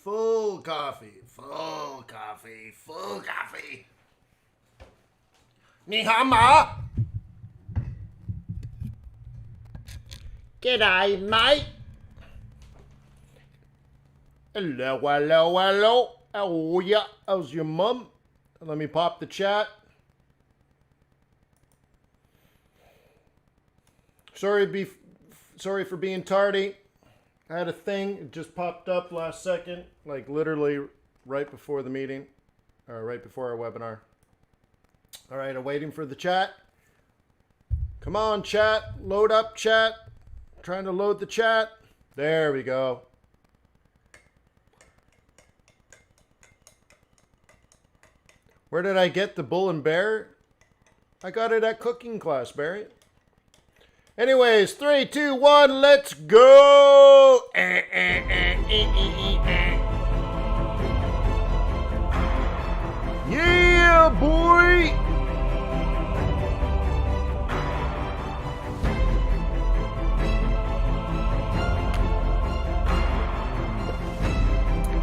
Full coffee, full coffee, full coffee. 你好嘛? G'day, mate. Hello, hello, hello. How are ya? How's your mum? Let me pop the chat. Sorry for being tardy. I had a thing, it just popped up last second, like literally right before the meeting, or right before our webinar. All right, I'm waiting for the chat. Come on, chat. Load up, chat. Trying to load the chat. There we go. Where did I get the bull and bear? I got it at cooking class, Barry. Anyways, 3, 2, 1, let's go! Yeah, boy!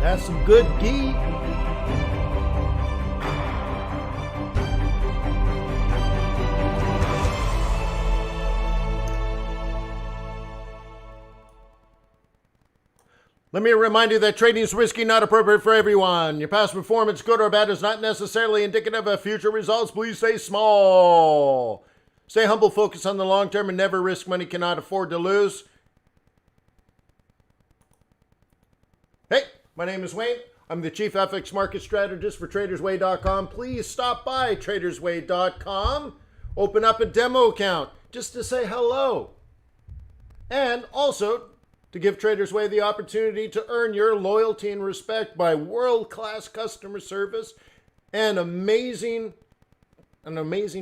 That's some good ghee. Let me remind you that trading is risky, not appropriate for everyone. Your past performance, good or bad, is not necessarily indicative of future results. Please stay small. Stay humble, focus on the long term, and never risk money you cannot afford to lose. Hey, my name is Wayne. I'm the Chief FX Market Strategist for TradersWay.com. Please stop by TradersWay.com. Open up a demo account just to say hello. And also to give Traders Way the opportunity to earn your loyalty and respect by world-class customer service and an amazing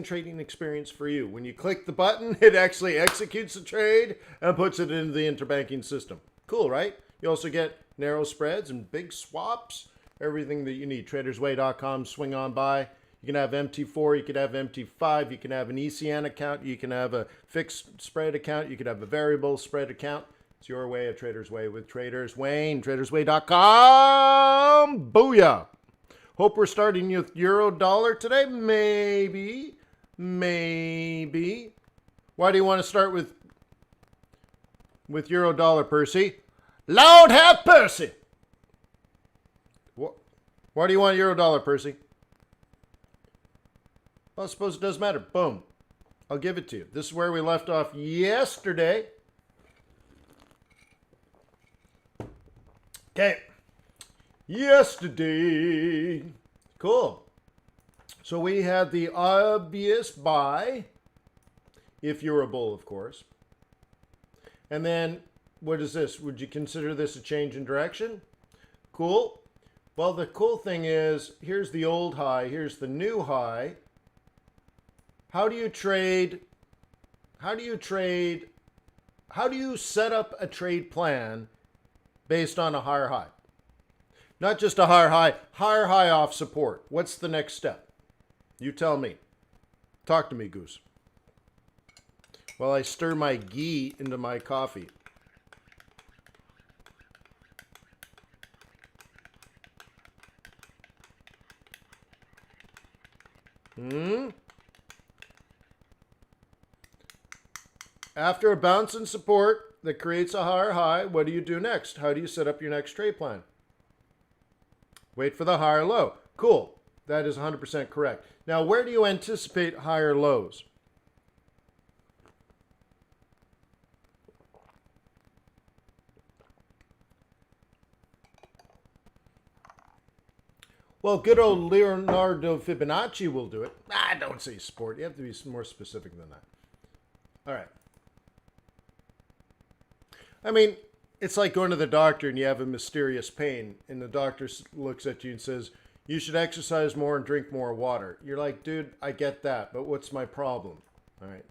trading experience for you. When you click the button, it actually executes the trade and puts it into the interbanking system. Cool, right? You also get narrow spreads and big swaps, everything that you need. TradersWay.com, swing on by. You can have MT4, you can have MT5, you can have an ECN account, you can have a fixed spread account, you can have a variable spread account. It's your way of Traders Way with Traders Wayne. TradersWay.com. Booyah. Hope we're starting with euro dollar today. Maybe. Why do you want to start with euro dollar, Percy? Lord have Percy. Why do you want euro dollar, Percy? Well, I suppose it doesn't matter. Boom. I'll give it to you. This is where we left off yesterday. Okay, yesterday, cool. So we had the obvious buy, if you're a bull, of course. And then, what is this? Would you consider this a change in direction? Cool. Well, the cool thing is, here's the old high, here's the new high. How do you set up a trade plan based on a higher high? Not just a higher high off support. What's the next step? You tell me. Talk to me, Goose. While I stir my ghee into my coffee. After a bounce in support that creates a higher high, what do you do next? How do you set up your next trade plan? Wait for the higher low. Cool. That is 100% correct. Now, where do you anticipate higher lows? Well, good old Leonardo Fibonacci will do it. Don't say sport. You have to be more specific than that. All right. I mean, it's like going to the doctor and you have a mysterious pain and the doctor looks at you and says, you should exercise more and drink more water. You're like, dude, I get that, but what's my problem? All right.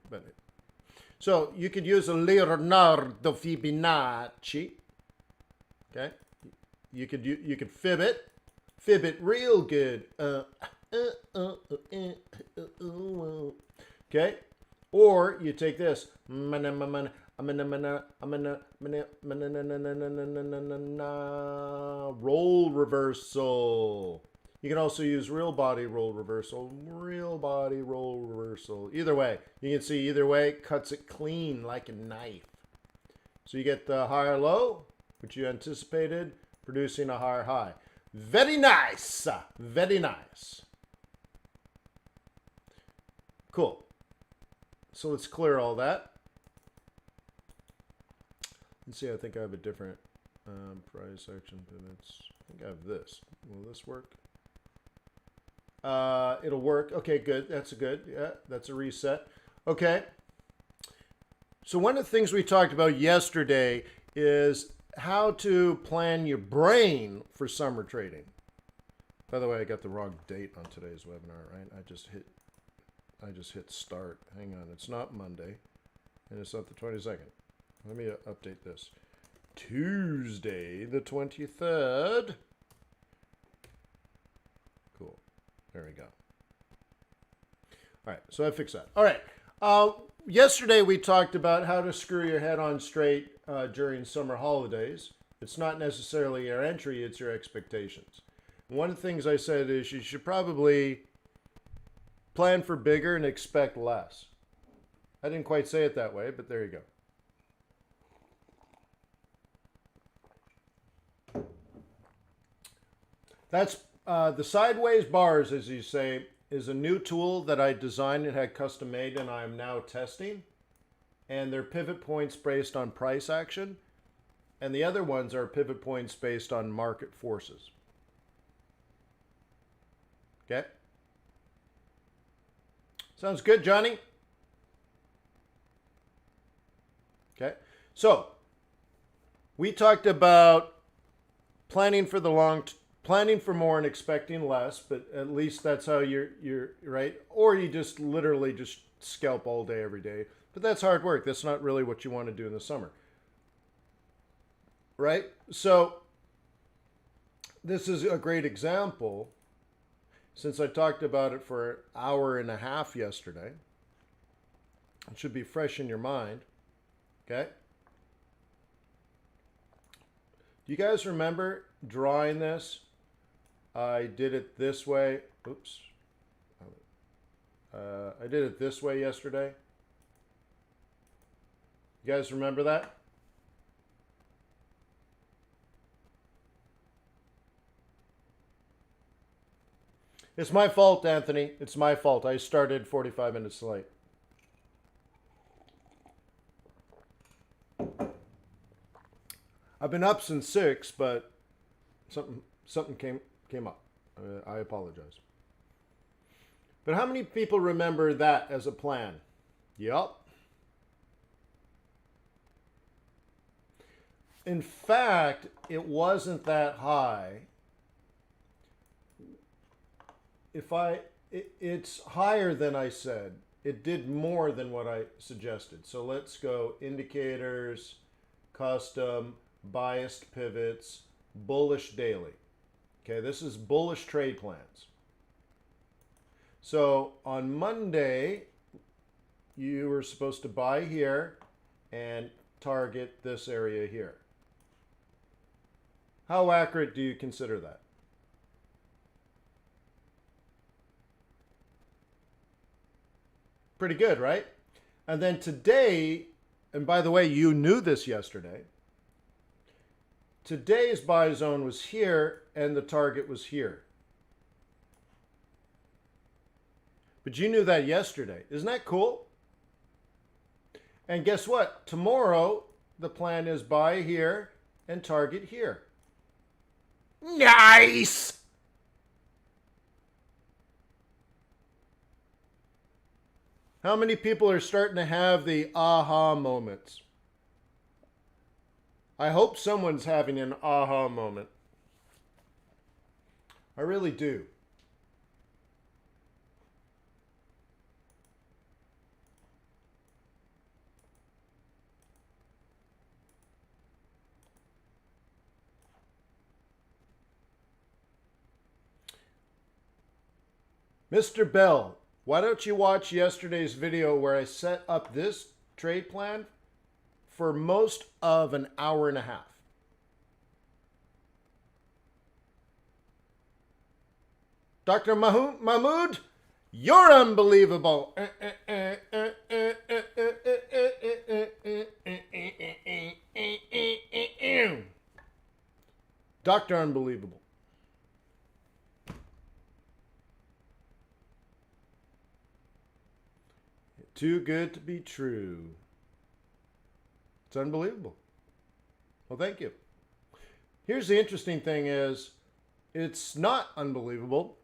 So you could use a Leonardo Fibonacci. Okay. You could fib it real good. Okay. Or you take this. roll reversal. You can also use real body roll reversal, real body roll reversal. Either way, you can see either way cuts it clean like a knife. So you get the higher low, which you anticipated, producing a higher high. Very nice. Very nice. Cool. So let's clear all that. Let's see, I think I have a different price action pivots. I think I have this. Will this work? It'll work. Okay, good. That's a good. Yeah, that's a reset. Okay. So one of the things we talked about yesterday is how to plan your brain for summer trading. By the way, I got the wrong date on today's webinar, right? I just hit start. Hang on, it's not Monday, and it's not the 22nd. Let me update this. Tuesday, the 23rd. Cool. There we go. All right, so I fixed that. All right. Yesterday we talked about how to screw your head on straight during summer holidays. It's not necessarily your entry, it's your expectations. And one of the things I said is you should probably plan for bigger and expect less. I didn't quite say it that way, but there you go. That's the sideways bars, as you say, is a new tool that I designed and had custom made, and I'm now testing. And they're pivot points based on price action. And the other ones are pivot points based on market forces. Okay? Sounds good, Johnny? Okay. So, we talked about planning for the planning for more and expecting less, but at least that's how you're right. Or you just literally just scalp all day, every day. But that's hard work. That's not really what you want to do in the summer. Right? So this is a great example. Since I talked about it for an hour and a half yesterday, it should be fresh in your mind. Okay? Do you guys remember drawing this? I did it this way. Oops. I did it this way yesterday. You guys remember that? It's my fault, Anthony. It's my fault. I started 45 minutes late. I've been up since 6, but something came up. I apologize. But how many people remember that as a plan? Yup. In fact, it wasn't that high. It's higher than I said. It did more than what I suggested. So let's go indicators, custom, biased pivots, bullish daily. Okay, this is bullish trade plans. So on Monday, you were supposed to buy here and target this area here. How accurate do you consider that? Pretty good, right? And then today, and by the way, you knew this yesterday, today's buy zone was here and the target was here. But you knew that yesterday. Isn't that cool? And guess what? Tomorrow, the plan is buy here and target here. Nice! How many people are starting to have the aha moments? I hope someone's having an aha moment. I really do. Mr. Bell, why don't you watch yesterday's video where I set up this trade plan for most of an hour and a half. Dr. Mahmoud, you're unbelievable. Dr. Unbelievable. Too good to be true. It's unbelievable. Well, thank you. Here's the interesting thing is, it's not unbelievable.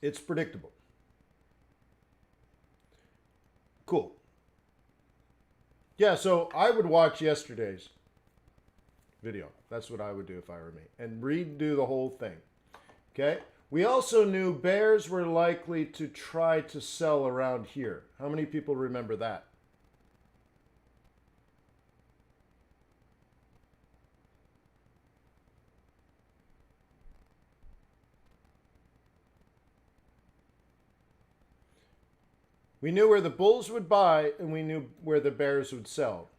It's predictable. Cool. Yeah, so I would watch yesterday's video. That's what I would do if I were me. And redo the whole thing. Okay? We also knew bears were likely to try to sell around here. How many people remember that? We knew where the bulls would buy, and we knew where the bears would sell.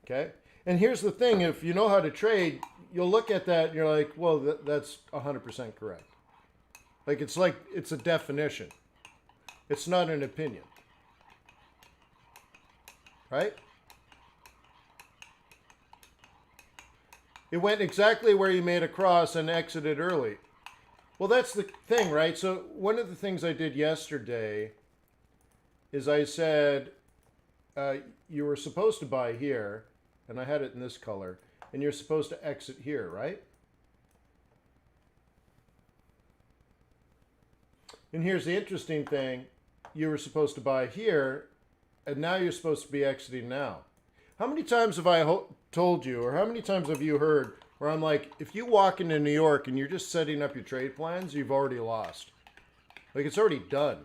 Okay? And here's the thing, if you know how to trade, you'll look at that and you're like, well, that's 100% correct. Like it's a definition. It's not an opinion. Right? It went exactly where you made a cross and exited early. Well, that's the thing, right? So one of the things I did yesterday is I said, you were supposed to buy here, and I had it in this color, and you're supposed to exit here, right? And here's the interesting thing. You were supposed to buy here, and now you're supposed to be exiting now. How many times have I told you, or how many times have you heard where I'm like, if you walk into New York and you're just setting up your trade plans, you've already lost. Like, it's already done.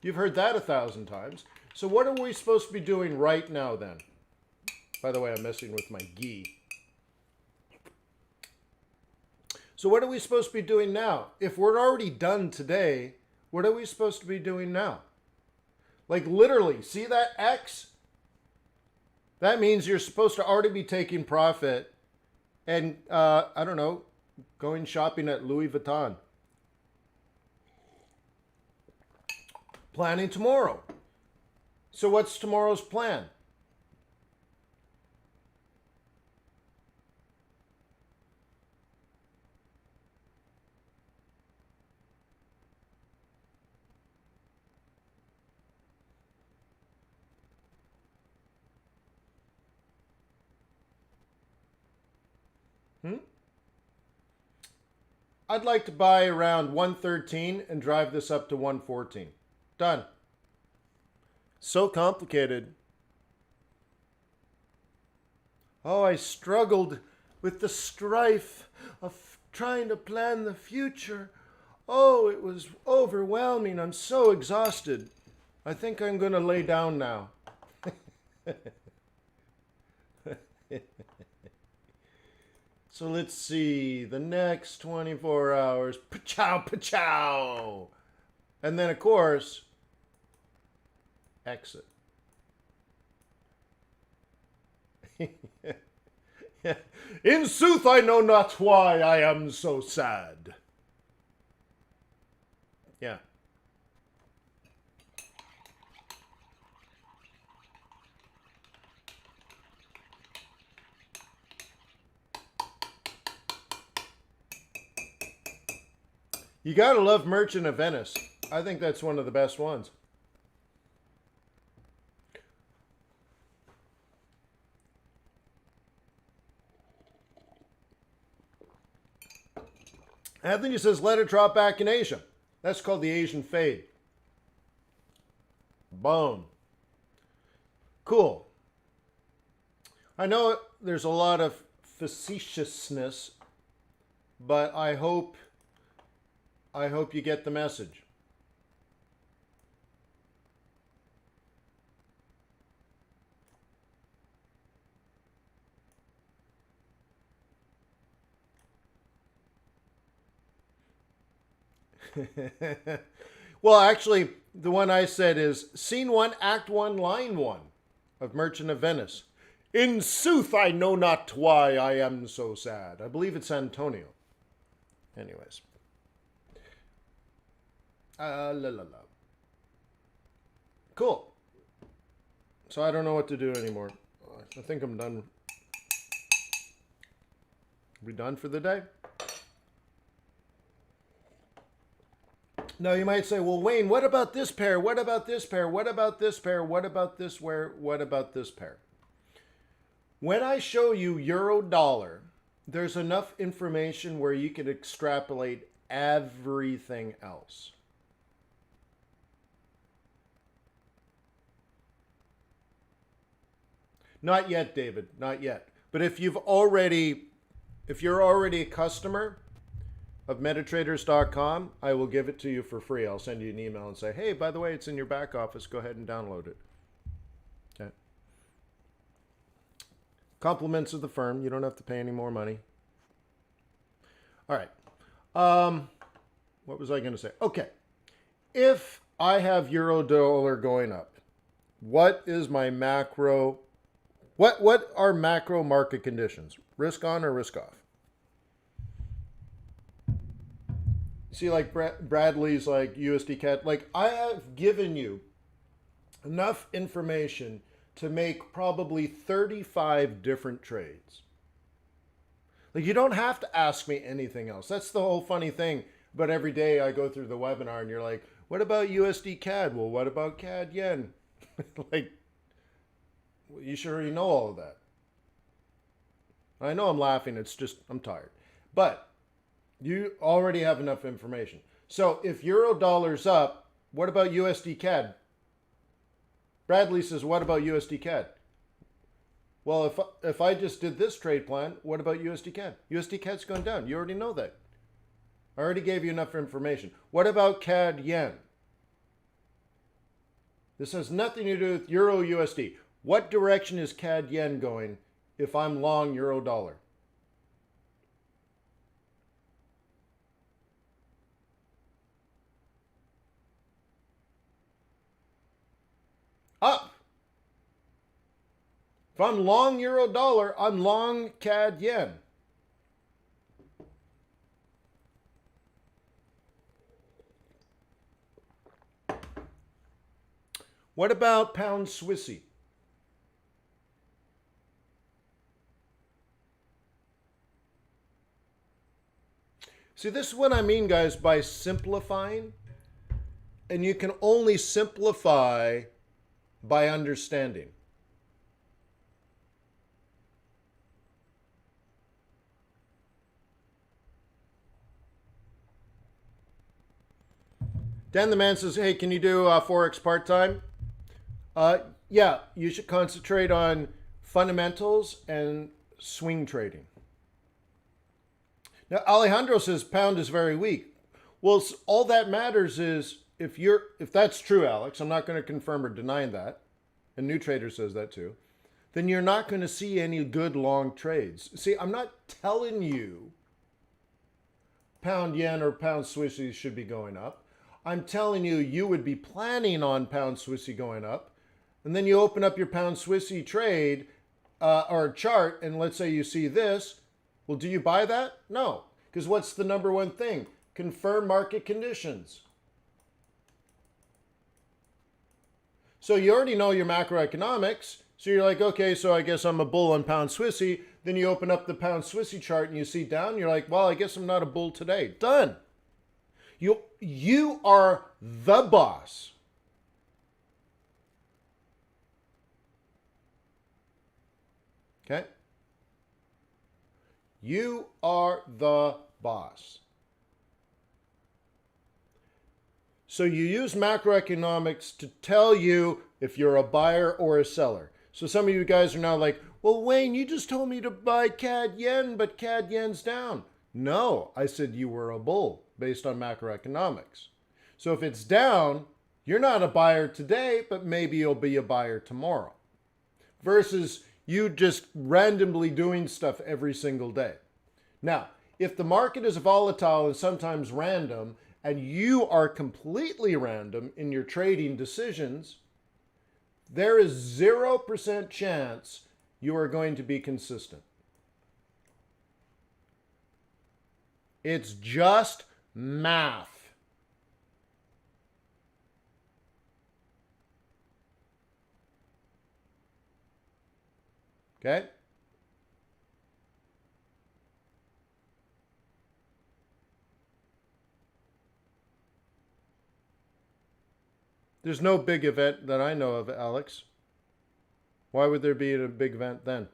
You've heard that 1,000 times. So what are we supposed to be doing right now then? By the way, I'm messing with my ghee. So what are we supposed to be doing now? If we're already done today, what are we supposed to be doing now? Like literally, see that X? That means you're supposed to already be taking profit and, I don't know, going shopping at Louis Vuitton. Planning tomorrow. So what's tomorrow's plan? I'd like to buy around 113 and drive this up to 114. Done. So complicated. Oh, I struggled with the strife of trying to plan the future. Oh, it was overwhelming. I'm so exhausted. I think I'm going to lay down now. So let's see, the next 24 hours, pa-chow, pa-chow. And then, of course, exit. In sooth, I know not why I am so sad. Yeah. You gotta love Merchant of Venice. I think that's one of the best ones. Anthony says, let it drop back in Asia. That's called the Asian fade. Boom. Cool. I know there's a lot of facetiousness, but I hope you get the message. Well, actually, the one I said is Scene 1, Act 1, Line 1 of Merchant of Venice. In sooth, I know not why I am so sad. I believe it's Antonio. Anyways. La la la. Cool. So I don't know what to do anymore. I think I'm done. We done for the day? Now you might say, well, Wayne, what about this pair? What about this pair? What about this pair? What about this pair? What about this pair? When I show you euro dollar, there's enough information where you can extrapolate everything else. Not yet, David, not yet. But if you're already a customer of metatraders.com, I will give it to you for free. I'll send you an email and say, hey, by the way, it's in your back office. Go ahead and download it. Okay. Compliments of the firm. You don't have to pay any more money. All right. What was I going to say? Okay. If I have euro dollar going up, what is my macro? What are macro market conditions? Risk on or risk off? See, like Bradley's like USD CAD. Like, I have given you enough information to make probably 35 different trades. Like, you don't have to ask me anything else. That's the whole funny thing. But every day I go through the webinar and you're like, what about USD CAD? Well, what about CAD yen? Like, you should already know all of that. I know I'm laughing. It's just, I'm tired. But you already have enough information. So if euro dollar's up, what about USD CAD? Bradley says, what about USD CAD? Well, if I just did this trade plan, what about USD CAD? USD CAD's going down. You already know that. I already gave you enough information. What about CAD yen? This has nothing to do with euro USD. What direction is CAD yen going if I'm long euro dollar? Up. If I'm long euro dollar, I'm long CAD yen. What about pound Swissy? See, this is what I mean, guys, by simplifying. And you can only simplify by understanding. Dan the Man says, hey, can you do Forex part-time? Yeah, you should concentrate on fundamentals and swing trading. Now, Alejandro says pound is very weak. Well, all that matters is if that's true, Alex, I'm not going to confirm or deny that, and New Trader says that too, then you're not going to see any good long trades. See, I'm not telling you pound yen or pound Swissy should be going up. I'm telling you, you would be planning on pound Swissy going up, and then you open up your pound Swissy trade or chart, and let's say you see this. Well, do you buy that? No, because what's the number one thing? Confirm market conditions. So you already know your macroeconomics. So you're like, okay, so I guess I'm a bull on pound Swissy. Then you open up the pound Swissy chart and you see down. You're like, well, I guess I'm not a bull today. Done. You are the boss. Okay? You are the boss. So you use macroeconomics to tell you if you're a buyer or a seller. So some of you guys are now like, well, Wayne, you just told me to buy CAD yen, but CAD yen's down. No, I said you were a bull based on macroeconomics. So if it's down, you're not a buyer today, but maybe you'll be a buyer tomorrow. Versus you just randomly doing stuff every single day. Now, if the market is volatile and sometimes random, and you are completely random in your trading decisions, there is 0% chance you are going to be consistent. It's just math. Okay? There's no big event that I know of, Alex. Why would there be a big event then?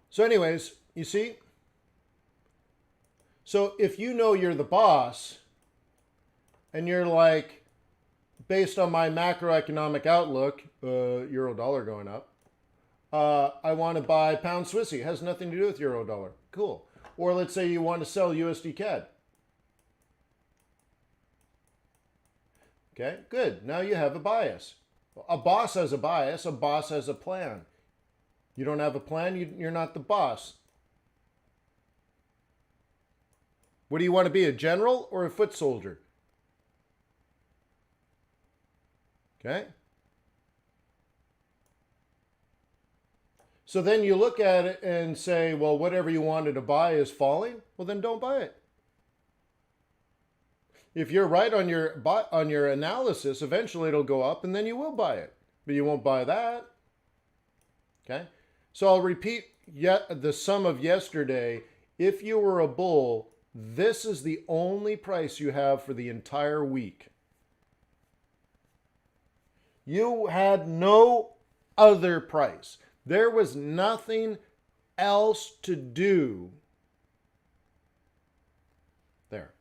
So anyways, you see? So if you know you're the boss and you're like, based on my macroeconomic outlook, euro dollar going up, I want to buy pound Swissy. It has nothing to do with euro dollar. Cool. Or let's say you want to sell USD CAD. Okay, good. Now you have a bias. A boss has a bias. A boss has a plan. You don't have a plan, you're not the boss. What do you want to be, a general or a foot soldier? Okay. So then you look at it and say, well, whatever you wanted to buy is falling. Well, then don't buy it. If you're right on your analysis, eventually it'll go up and then you will buy it. But you won't buy that. Okay? So I'll repeat yet the sum of yesterday. If you were a bull, this is the only price you have for the entire week. You had no other price. There was nothing else to do. There.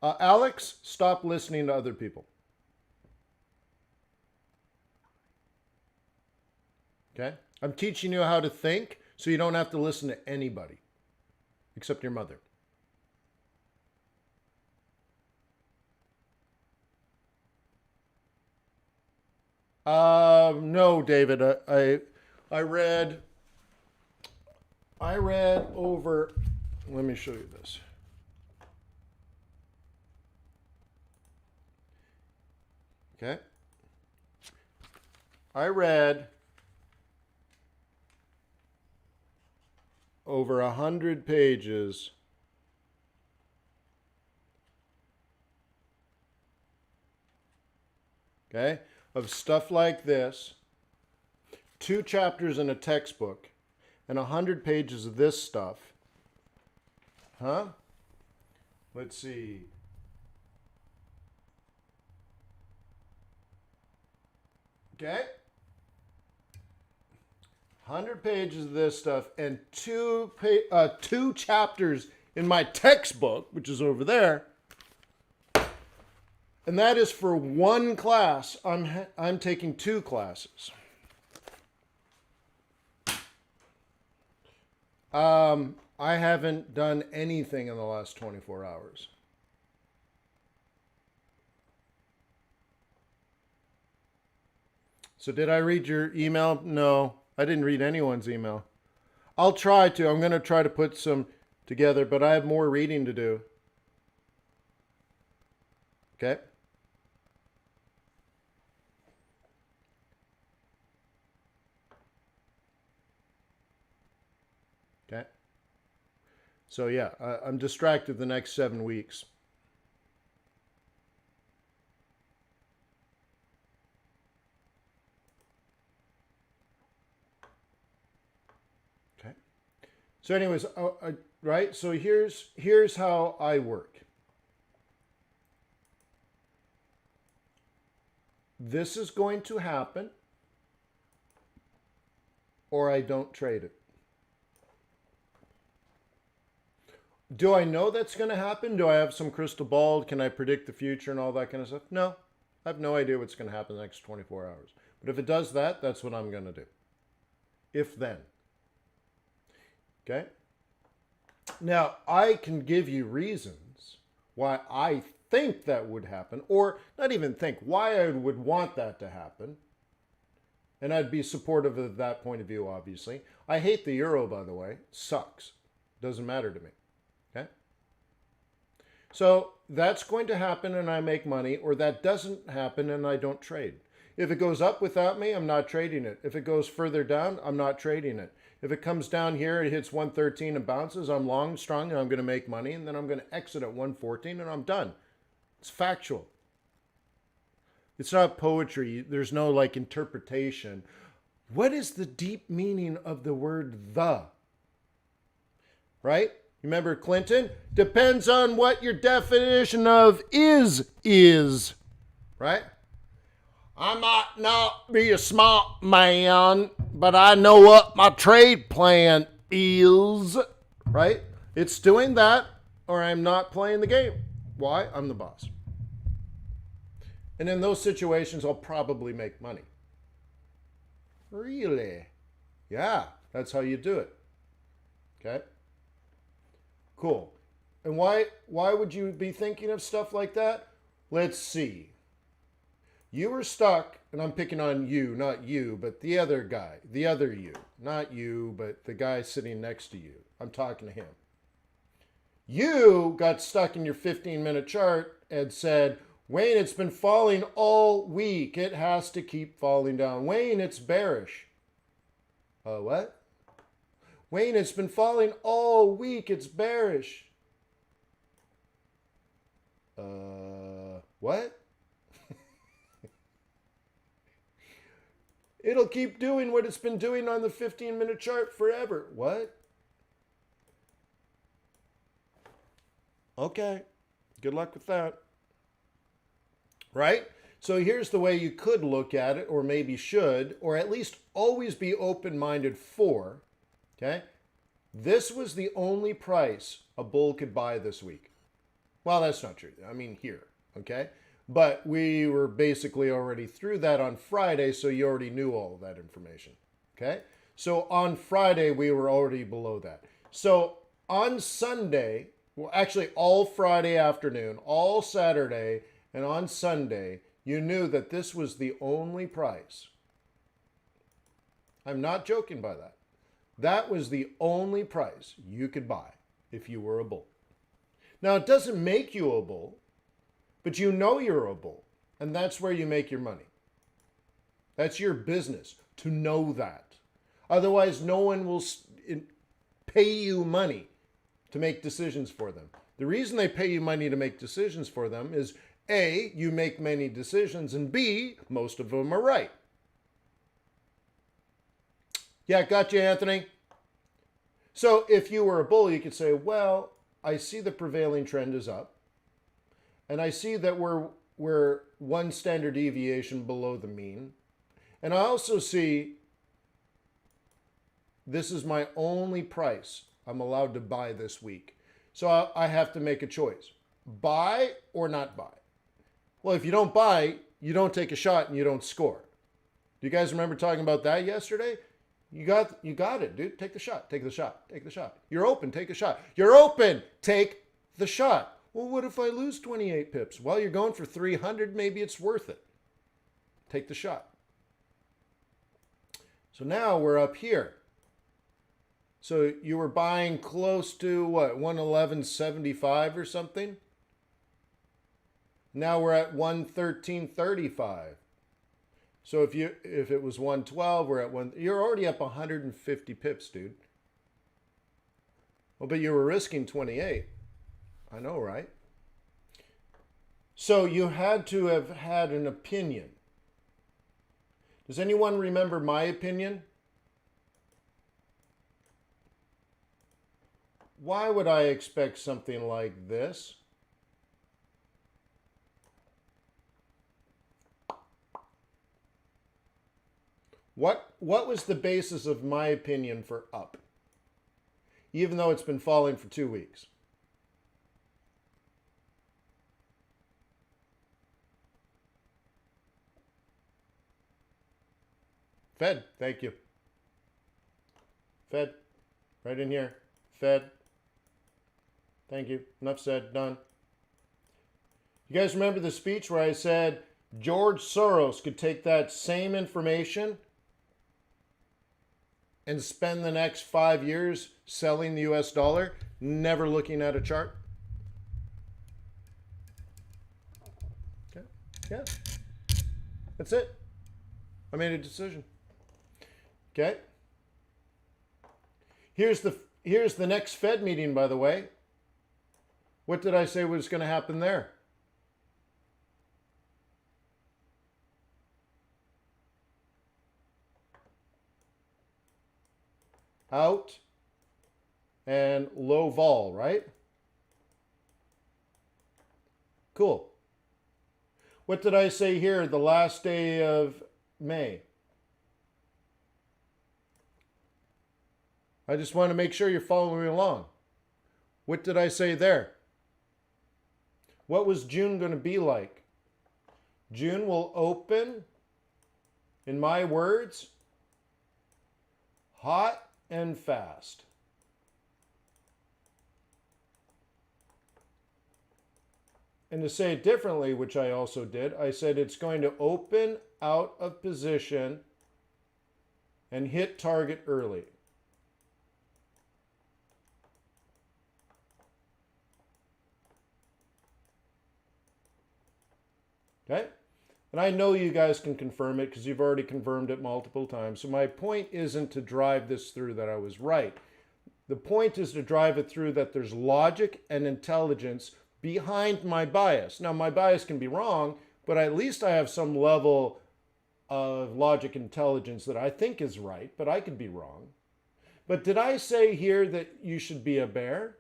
Alex, stop listening to other people. Okay? I'm teaching you how to think so you don't have to listen to anybody except your mother. No, David. I read over. Let me show you this. Okay. I read over 100 pages okay, of stuff like this, 2 chapters in a textbook, and 100 pages of this stuff. Huh? Let's see. Okay? 100 pages of this stuff and 2 chapters in my textbook, which is over there. And that is for one class. I'm taking 2 classes. I haven't done anything in the last 24 hours. So did I read your email? No, I didn't read anyone's email. I'll try to. I'm going to try to put some together, but I have more reading to do. Okay? Okay? So yeah, I'm distracted the next 7 weeks. Okay? So anyways, right? So here's how I work. This is going to happen, or I don't trade it. Do I know that's going to happen? Do I have some crystal ball? Can I predict the future and all that kind of stuff? No. I have no idea what's going to happen in the next 24 hours. But if it does that, that's what I'm going to do. If then. Okay? Now, I can give you reasons why I think that would happen, or not even think, why I would want that to happen. And I'd be supportive of that point of view, obviously. I hate the euro, by the way. It sucks. Doesn't matter to me. Okay? So that's going to happen and I make money, or that doesn't happen and I don't trade. If it goes up without me, I'm not trading it. If it goes further down, I'm not trading it. If it comes down here, it hits 113 and bounces, I'm long, strong, and I'm going to make money, and then I'm going to exit at 114 and I'm done. It's factual. It's not poetry. There's no like interpretation. What is the deep meaning of the word the? Right? Remember Clinton? Depends on what your definition of is. Right? I might not be a smart man, but I know what my trade plan is. Right? It's doing that, or I'm not playing the game. Why? I'm the boss. And in those situations, I'll probably make money. Really? Yeah, that's how you do it. Okay? Cool. And why would you be thinking of stuff like that? Let's see. You were stuck, and I'm picking on you, not you, but the other guy, the other you. Not you, but the guy sitting next to you. I'm talking to him. You got stuck in your 15-minute chart and said, Wayne, it's been falling all week. It has to keep falling down. Wayne, it's bearish. What? Wayne, it's been falling all week. It's bearish. What? It'll keep doing what it's been doing on the 15-minute chart forever. What? Okay. Good luck with that. Right? So here's the way you could look at it, or maybe should, or at least always be open-minded for. Okay? This was the only price a bull could buy this week. Well, that's not true. I mean, here. Okay? But we were basically already through that on Friday, so you already knew all of that information. Okay? So on Friday, we were already below that. So on Sunday, well, actually all Friday afternoon, all Saturday, and on Sunday, you knew that this was the only price. I'm not joking by that. That was the only price you could buy if you were a bull. Now, it doesn't make you a bull, but you know you're a bull, and that's where you make your money. That's your business, to know that. Otherwise, no one will pay you money to make decisions for them. The reason they pay you money to make decisions for them is A, you make many decisions, and B, most of them are right. Yeah, got you, Anthony. So if you were a bull, you could say, well, I see the prevailing trend is up, and I see that we're one standard deviation below the mean, and I also see this is my only price I'm allowed to buy this week. So I have to make a choice. Buy or not buy? Well, if you don't buy, you don't take a shot and you don't score. Do you guys remember talking about that yesterday? You got it, dude. Take the shot. Take the shot. Take the shot. You're open. Take a shot. You're open. Take the shot. Well, what if I lose 28 pips? Well, you're going for 300. Maybe it's worth it. Take the shot. So now we're up here. So you were buying close to what, 111.75 or something? Now we're at 113.35. So if it was 112, we're at you're already up 150 pips, dude. Well, but you were risking 28. I know, right? So you had to have had an opinion. Does anyone remember my opinion? Why would I expect something like this? What was the basis of my opinion for up? Even though it's been falling for 2 weeks. Fed, thank you. Fed, right in here. Fed. Thank you. Enough said. Done. You guys remember the speech where I said George Soros could take that same information and spend the next 5 years selling the US dollar, never looking at a chart? Yeah, that's it. I made a decision. Okay. Here's the next Fed meeting, by the way. What did I say was going to happen there? Out and low vol, right? Cool. What did I say here the last day of May? I just want to make sure you're following along. What did I say there? What was June going to be like? June will open, in my words, hot and fast. And to say it differently, which I also did, I said it's going to open out of position and hit target early. Okay? And I know you guys can confirm it because you've already confirmed it multiple times. So my point isn't to drive this through that I was right. The point is to drive it through that there's logic and intelligence behind my bias. Now, my bias can be wrong, but at least I have some level of logic intelligence that I think is right, but I could be wrong. But did I say here that you should be a bear?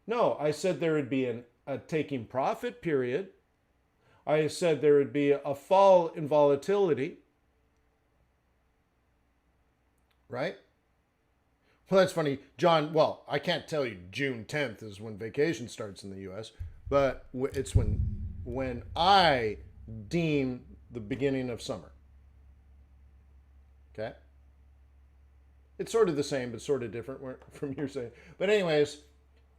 No, I said there would be a taking profit period. I said there would be a fall in volatility. Right? Well, that's funny, John. Well, I can't tell you June 10th is when vacation starts in the U.S., but it's when I deem the beginning of summer. Okay? It's sort of the same, but sort of different from your saying. But anyways,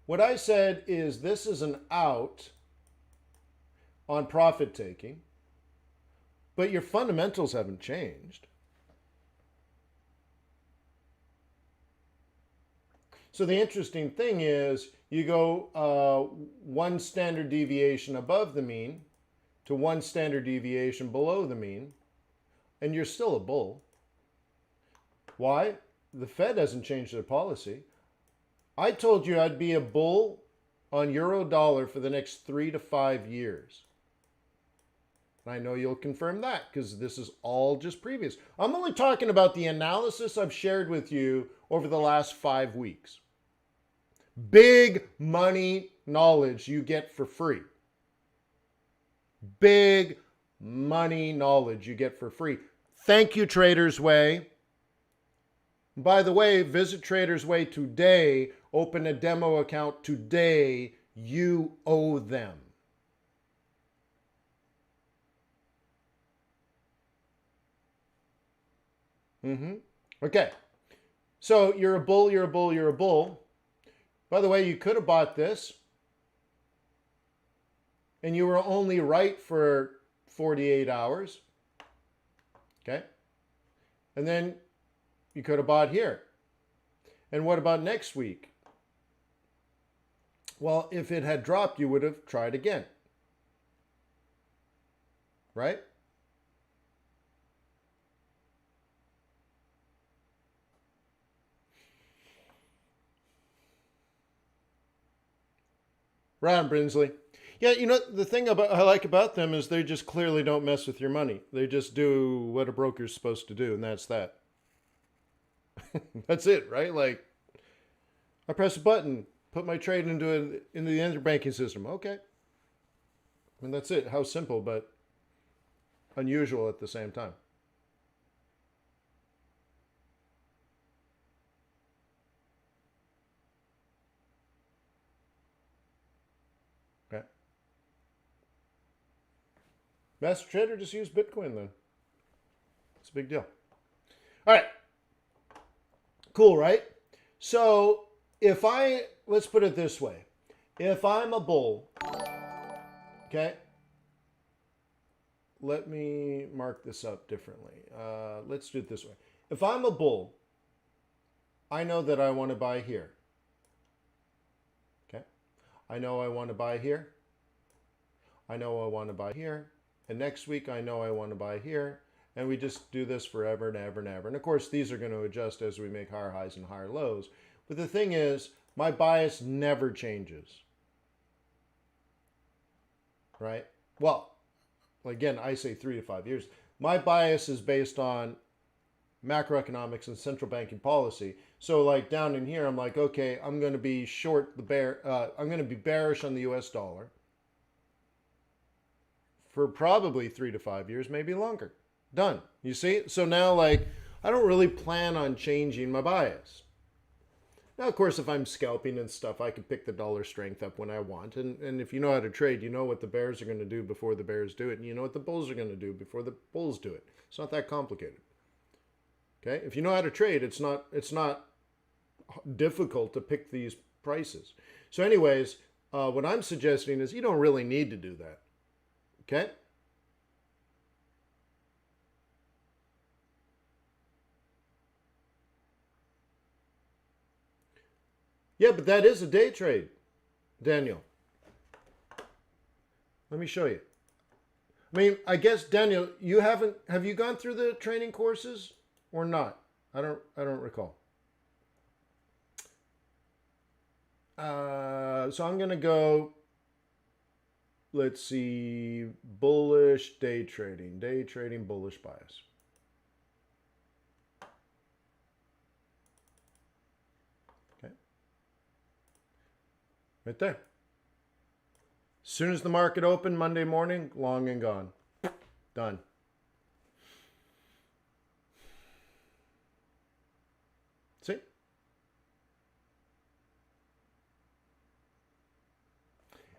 what I said is this is an out on profit taking, but your fundamentals haven't changed. So the interesting thing is you go one standard deviation above the mean to one standard deviation below the mean, and you're still a bull. Why? The Fed hasn't changed their policy. I told you I'd be a bull on euro dollar for the next 3 to 5 years. And I know you'll confirm that because this is all just previous. I'm only talking about the analysis I've shared with you over the last 5 weeks. Big money knowledge you get for free. Big money knowledge you get for free. Thank you, Traders Way. By the way, visit Traders Way today. Open a demo account today. You owe them. Okay. So you're a bull, you're a bull, you're a bull. By the way, you could have bought this and you were only right for 48 hours. Okay. And then you could have bought here. And what about next week? Well, if it had dropped, you would have tried again. Right? Ron Brinsley. Yeah, you know, the thing I like about them is they just clearly don't mess with your money. They just do what a broker's supposed to do, and that's that. That's it, right? Like, I press a button, put my trade into the interbanking system. Okay. I mean, that's it. How simple, but unusual at the same time. Okay. Master trader, just use Bitcoin then. It's a big deal. All right. Cool, right? So let's put it this way. If I'm a bull, okay, let me mark this up differently. Let's do it this way. If I'm a bull, I know that I want to buy here. Okay. I know I want to buy here. I know I want to buy here. And next week, I know I want to buy here. And we just do this forever and ever and ever. And of course, these are going to adjust as we make higher highs and higher lows. But the thing is, my bias never changes. Right? Well, again, I say 3 to 5 years. My bias is based on macroeconomics and central banking policy. So like down in here, I'm like, okay, I'm going to be short the bear. I'm going to be bearish on the US dollar for probably 3 to 5 years, maybe longer. Done. You see? So now, like, I don't really plan on changing my bias. Now, of course, if I'm scalping and stuff, I can pick the dollar strength up when I want. And if you know how to trade, you know what the bears are going to do before the bears do it. And you know what the bulls are going to do before the bulls do it. It's not that complicated. Okay? If you know how to trade, it's not difficult to pick these prices. So anyways, what I'm suggesting is you don't really need to do that. Okay? Yeah, but that is a day trade, Daniel. Let me show you. I mean, I guess, Daniel, have you gone through the training courses or not? I don't recall. So I'm going to go, let's see, bullish day trading, bullish bias. Okay. Right there. As soon as the market opened Monday morning, long and gone. Done. See?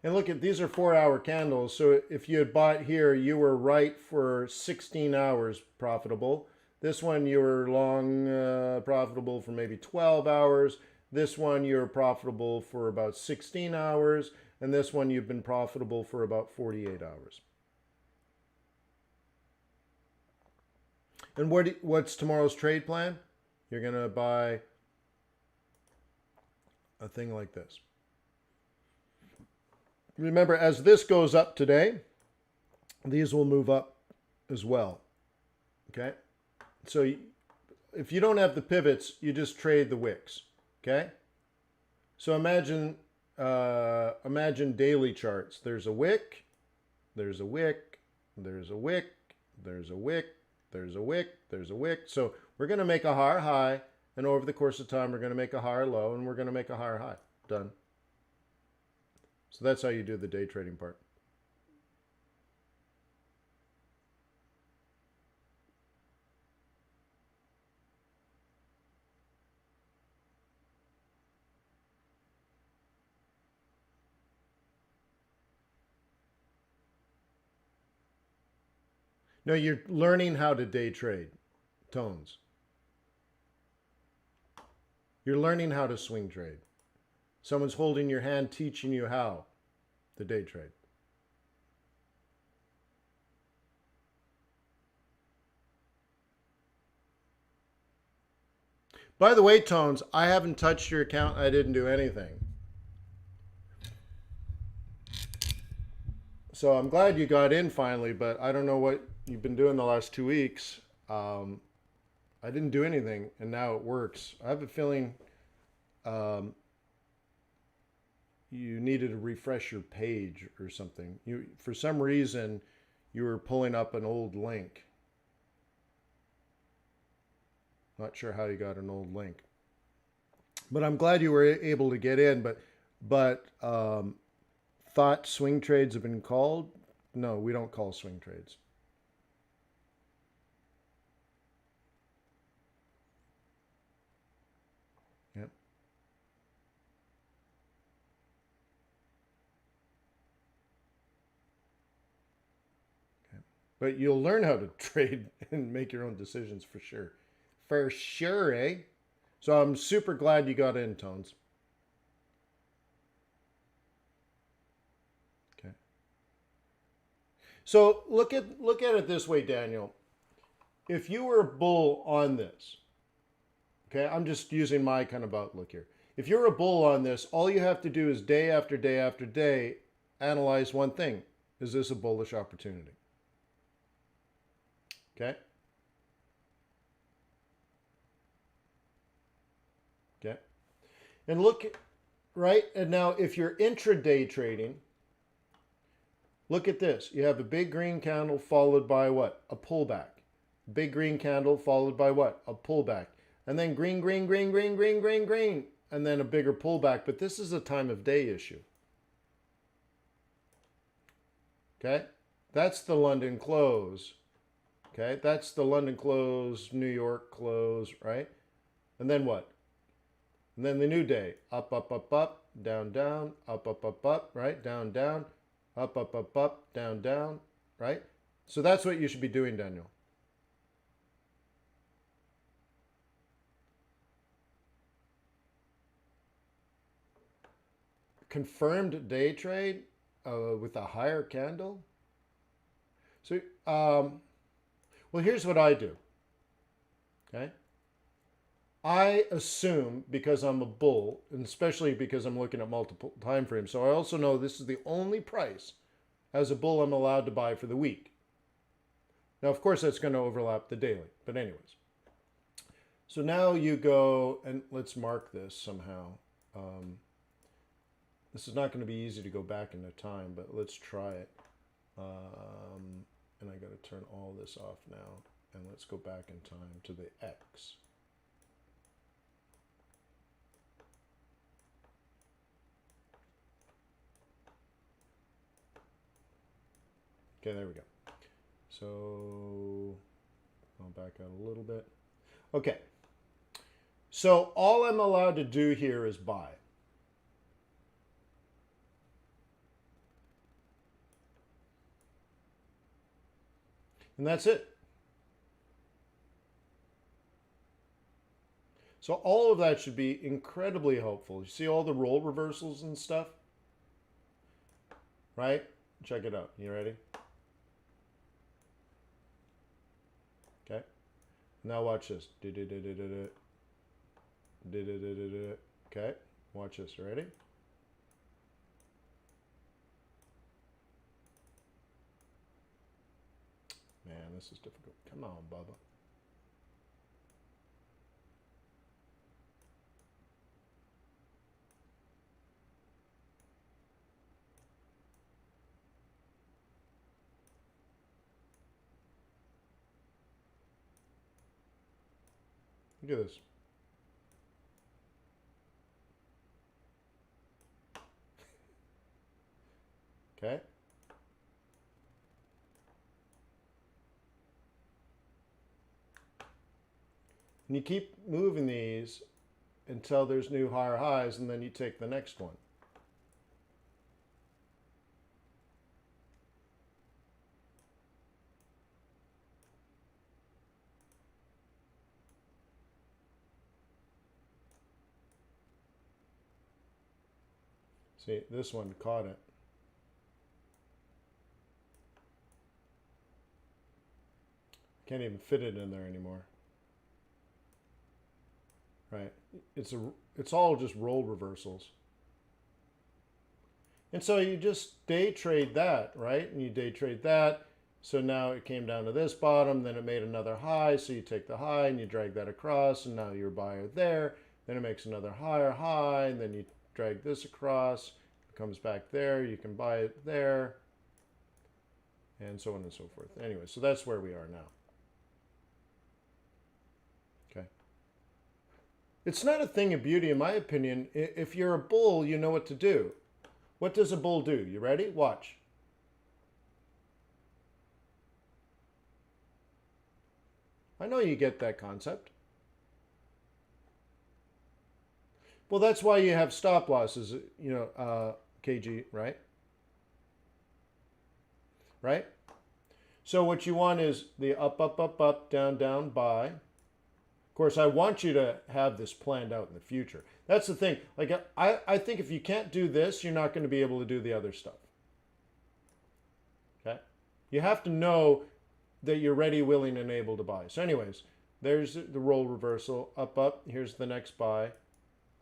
And look at, these are 4-hour candles. So if you had bought here, you were right for 16 hours profitable. This one you were long profitable for maybe 12 hours. This one you're profitable for about 16 hours. And this one you've been profitable for about 48 hours. And what's tomorrow's trade plan? You're going to buy a thing like this. Remember, as this goes up today, these will move up as well. Okay? So if you don't have the pivots, you just trade the wicks. Okay? So imagine daily charts. There's a wick, there's a wick, there's a wick, there's a wick, there's a wick, there's a wick. So we're going to make a higher high, and over the course of time, we're going to make a higher low, and we're going to make a higher high. Done. So that's how you do the day trading part. No, you're learning how to day trade, Tones. You're learning how to swing trade. Someone's holding your hand, teaching you how to day trade. By the way, Tones, I haven't touched your account. I didn't do anything. So I'm glad you got in finally, but I don't know what you've been doing the last 2 weeks. I didn't do anything, and now it works. I have a feeling you needed to refresh your page or something. For some reason, you were pulling up an old link. Not sure how you got an old link. But I'm glad you were able to get in, but thought swing trades have been called? No, we don't call swing trades. Yep. Okay. But you'll learn how to trade and make your own decisions for sure. For sure, eh? So I'm super glad you got in, Tones. Okay. So look at it this way, Daniel. If you were a bull on this, okay, I'm just using my kind of outlook here. If you're a bull on this, all you have to do is day after day after day analyze one thing. is this a bullish opportunity? Okay. Okay. And look, right? And now if you're intraday trading, look at this. You have a big green candle followed by what? A pullback. Big green candle followed by what? A pullback. And then green, green, green, green, green, green, green. And then a bigger pullback. But this is a time of day issue. Okay? That's the London close. Okay? That's the London close, New York close, right? And then what? And then the new day. Up, up, up, up, down, down, up, up, up, up, right? Down, down, up, up, up, up, down, down, right? So that's what you should be doing, Daniel. Confirmed day trade with a higher candle. So, well, here's what I do. Okay. I assume, because I'm a bull, and especially because I'm looking at multiple time frames, so I also know this is the only price as a bull I'm allowed to buy for the week. Now, of course, that's going to overlap the daily, but anyways. So now you go, and let's mark this somehow. This is not going to be easy to go back into time, but let's try it. And I got to turn all this off now, and let's go back in time to the X. Okay, there we go. So I'll back out a little bit. Okay. So all I'm allowed to do here is buy. And that's it. So all of that should be incredibly helpful. You see all the role reversals and stuff? Right? Check it out. You ready? Okay. Now watch this. Okay. Watch this. Ready? Man, this is difficult. Come on, Bubba. Look at this. Okay. And you keep moving these until there's new higher highs, and then you take the next one. See, this one caught it. Can't even fit it in there anymore. Right. It's all just roll reversals. And so you just day trade that, right? And you day trade that. So now it came down to this bottom, then it made another high. So you take the high and you drag that across, and now you're a buyer there. Then it makes another higher high, and then you drag this across. It comes back there. You can buy it there. And so on and so forth. Anyway, so that's where we are now. Okay. It's not a thing of beauty, in my opinion. If you're a bull, you know what to do. What does a bull do? You ready? Watch. I know you get that concept. Well, that's why you have stop losses, KG, right? Right? So what you want is the up, up, up, up, down, down, buy. Of course, I want you to have this planned out in the future. That's the thing. Like, I think if you can't do this, you're not going to be able to do the other stuff. Okay? You have to know that you're ready, willing, and able to buy. So anyways, there's the roll reversal. Up, up. Here's the next buy.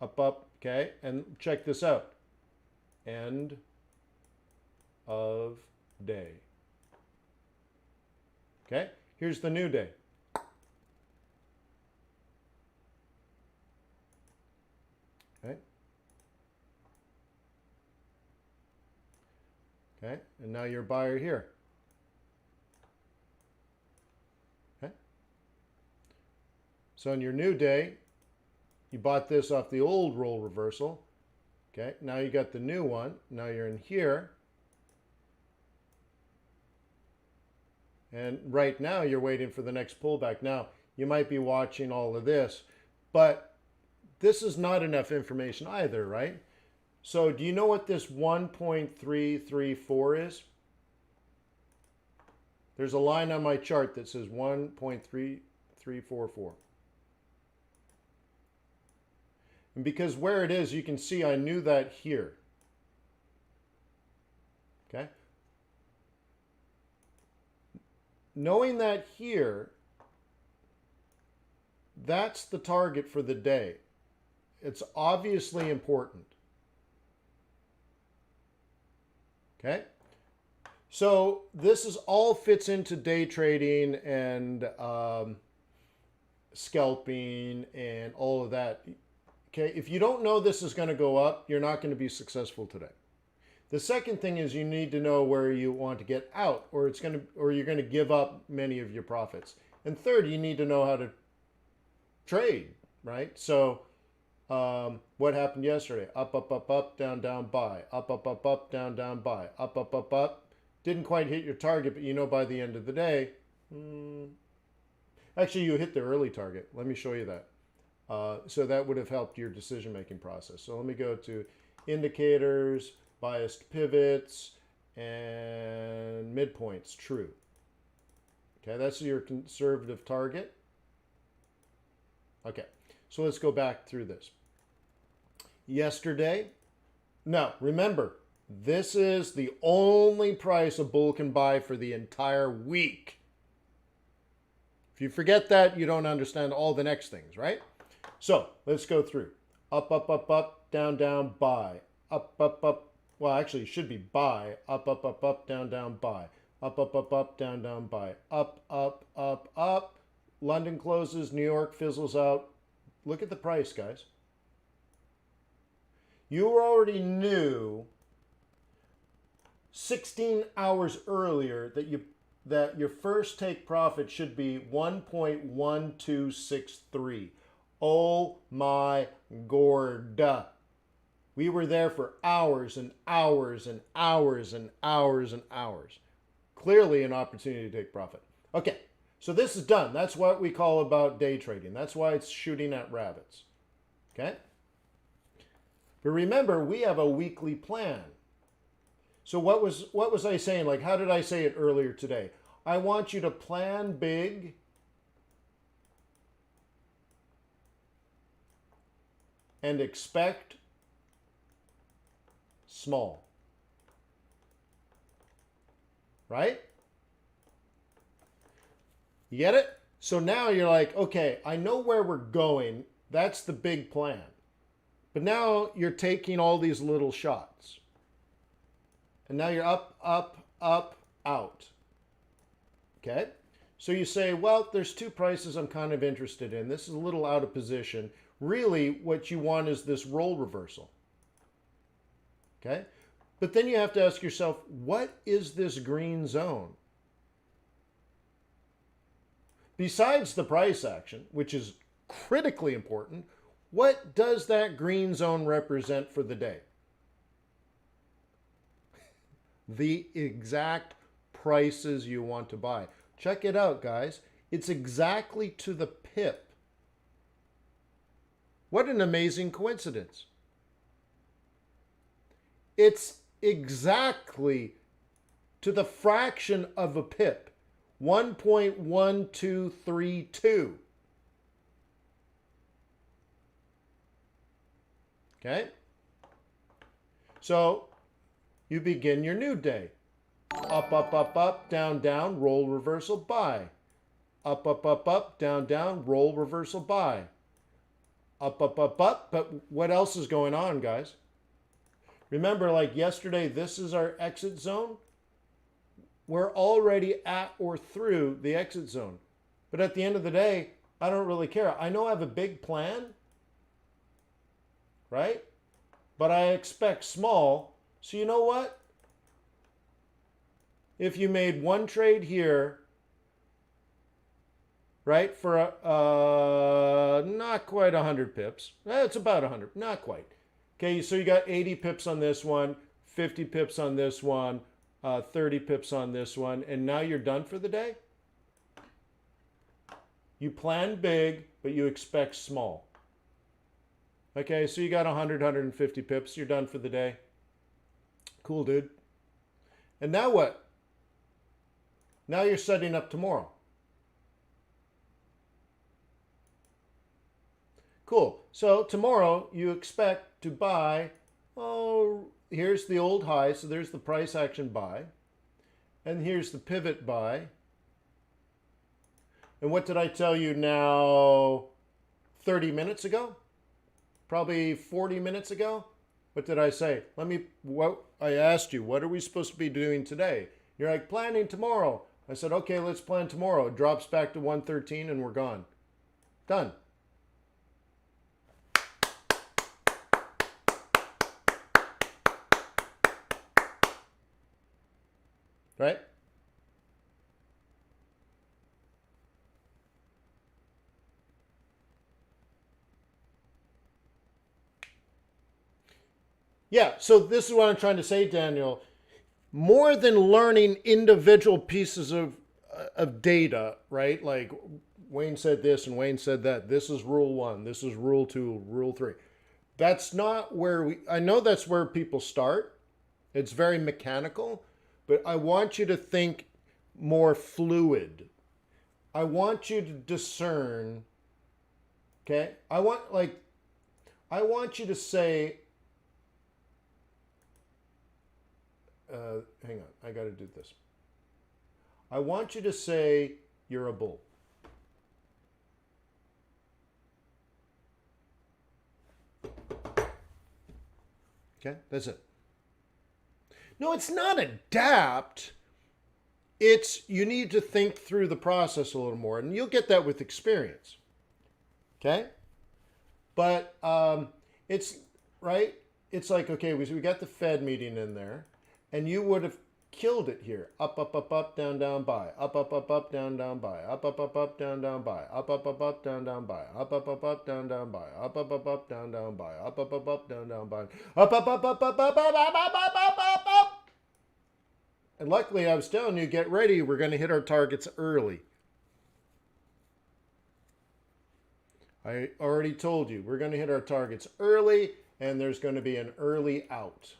Up, up. Okay? And check this out. End of day. Okay, here's the new day. Okay. Okay, and now you're a buyer here. Okay. So in your new day, you bought this off the old roll reversal. Okay, now you got the new one. Now you're in here. And right now you're waiting for the next pullback. Now, you might be watching all of this, but this is not enough information either, right? So do you know what this 1.334 is? There's a line on my chart that says 1.3344. And because where it is, you can see I knew that here. Okay? Knowing that here, that's the target for the day. It's obviously important. Okay? So this is all fits into day trading and scalping and all of that. Okay, if you don't know this is going to go up, you're not going to be successful today. The second thing is you need to know where you want to get out, or you're going to give up many of your profits. And third, you need to know how to trade, right? So what happened yesterday? Up, up, up, up, down, down, buy. Up, up, up, up, down, down, buy. Up, up, up, up. Didn't quite hit your target, but you know by the end of the day, actually you hit the early target. Let me show you that. So that would have helped your decision-making process. So let me go to indicators, biased pivots, and midpoints, true. Okay, that's your conservative target. Okay, so let's go back through this. Yesterday, now remember, this is the only price a bull can buy for the entire week. If you forget that, you don't understand all the next things, right? So let's go through. Up, up, up, up, down, down, buy. Up, up, up. Well, actually, it should be buy. Up, up, up, up, down, down, buy. Up, up, up, up, down, down, buy. Up, up, up, up. London closes. New York fizzles out. Look at the price, guys. You already knew 16 hours earlier that your first take profit should be 1.1263. Oh my gourd. We were there for hours and hours and hours and hours and hours. Clearly an opportunity to take profit. Okay, so this is done. That's what we call about day trading. That's why it's shooting at rabbits. Okay? But remember, we have a weekly plan. So what was I saying? Like, how did I say it earlier today? I want you to plan big and expect small. Right? You get it? So now you're like, okay, I know where we're going. That's the big plan. But now you're taking all these little shots. And now you're up, up, up, out. Okay? So you say, well, there's two prices I'm kind of interested in. This is a little out of position. Really, what you want is this roll reversal. Okay? But then you have to ask yourself, what is this green zone? Besides the price action, which is critically important, what does that green zone represent for the day? The exact prices you want to buy. Check it out, guys. It's exactly to the pip. What an amazing coincidence. It's exactly to the fraction of a pip. 1.1232. Okay? So, you begin your new day. Up, up, up, up, down, down, roll, reversal, buy. Up, up, up, up, down, down, roll, reversal, buy. Up, up, up, up. But what else is going on, guys? Remember, like yesterday, this is our exit zone. we're already at or through the exit zone. But at the end of the day, I don't really care. I know I have a big plan, right? But I expect small. So you know what? If you made one trade here, right, for not quite 100 pips. It's about 100, not quite. Okay, so you got 80 pips on this one, 50 pips on this one, 30 pips on this one, and now you're done for the day? You plan big, but you expect small. Okay, so you got 100, 150 pips, you're done for the day. Cool, dude. And now what? Now you're setting up tomorrow. Cool. So tomorrow you expect to buy, oh, here's the old high. So there's the price action buy. And here's the pivot buy. And what did I tell you now 30 minutes ago? Probably 40 minutes ago? What did I say? I asked you, what are we supposed to be doing today? You're like, planning tomorrow. I said, okay, let's plan tomorrow. It drops back to 113 and we're gone. Done. Right? Yeah, so this is what I'm trying to say, Daniel. More than learning individual pieces of data, right? Like Wayne said this and Wayne said that. This is rule 1. This is rule 2, rule 3. That's not where I know that's where people start. It's very mechanical, but I want you to think more fluid. I want you to discern, okay? I want you to say, hang on, I got to do this. I want you to say you're a bull. Okay, that's it. No, it's not adapt. It's you need to think through the process a little more, and you'll get that with experience. Okay? But it's, right? It's like, okay, we got the Fed meeting in there, and you would have killed it here. Up, up, up, up, down, down, buy. Up, up, up, up, down, down, buy. Up, up, up, up, down, down, buy. Up, up, up, up, down, down, buy. Up, up, up, up, down, down, buy. Up, up, up, up, down, down, buy. Up, up, up, up, down, down, buy. Up, up, up, up, up, up, up, up, up, up, up, up. And luckily, I was telling you, get ready. We're going to hit our targets early. I already told you, we're going to hit our targets early, and there's going to be an early out.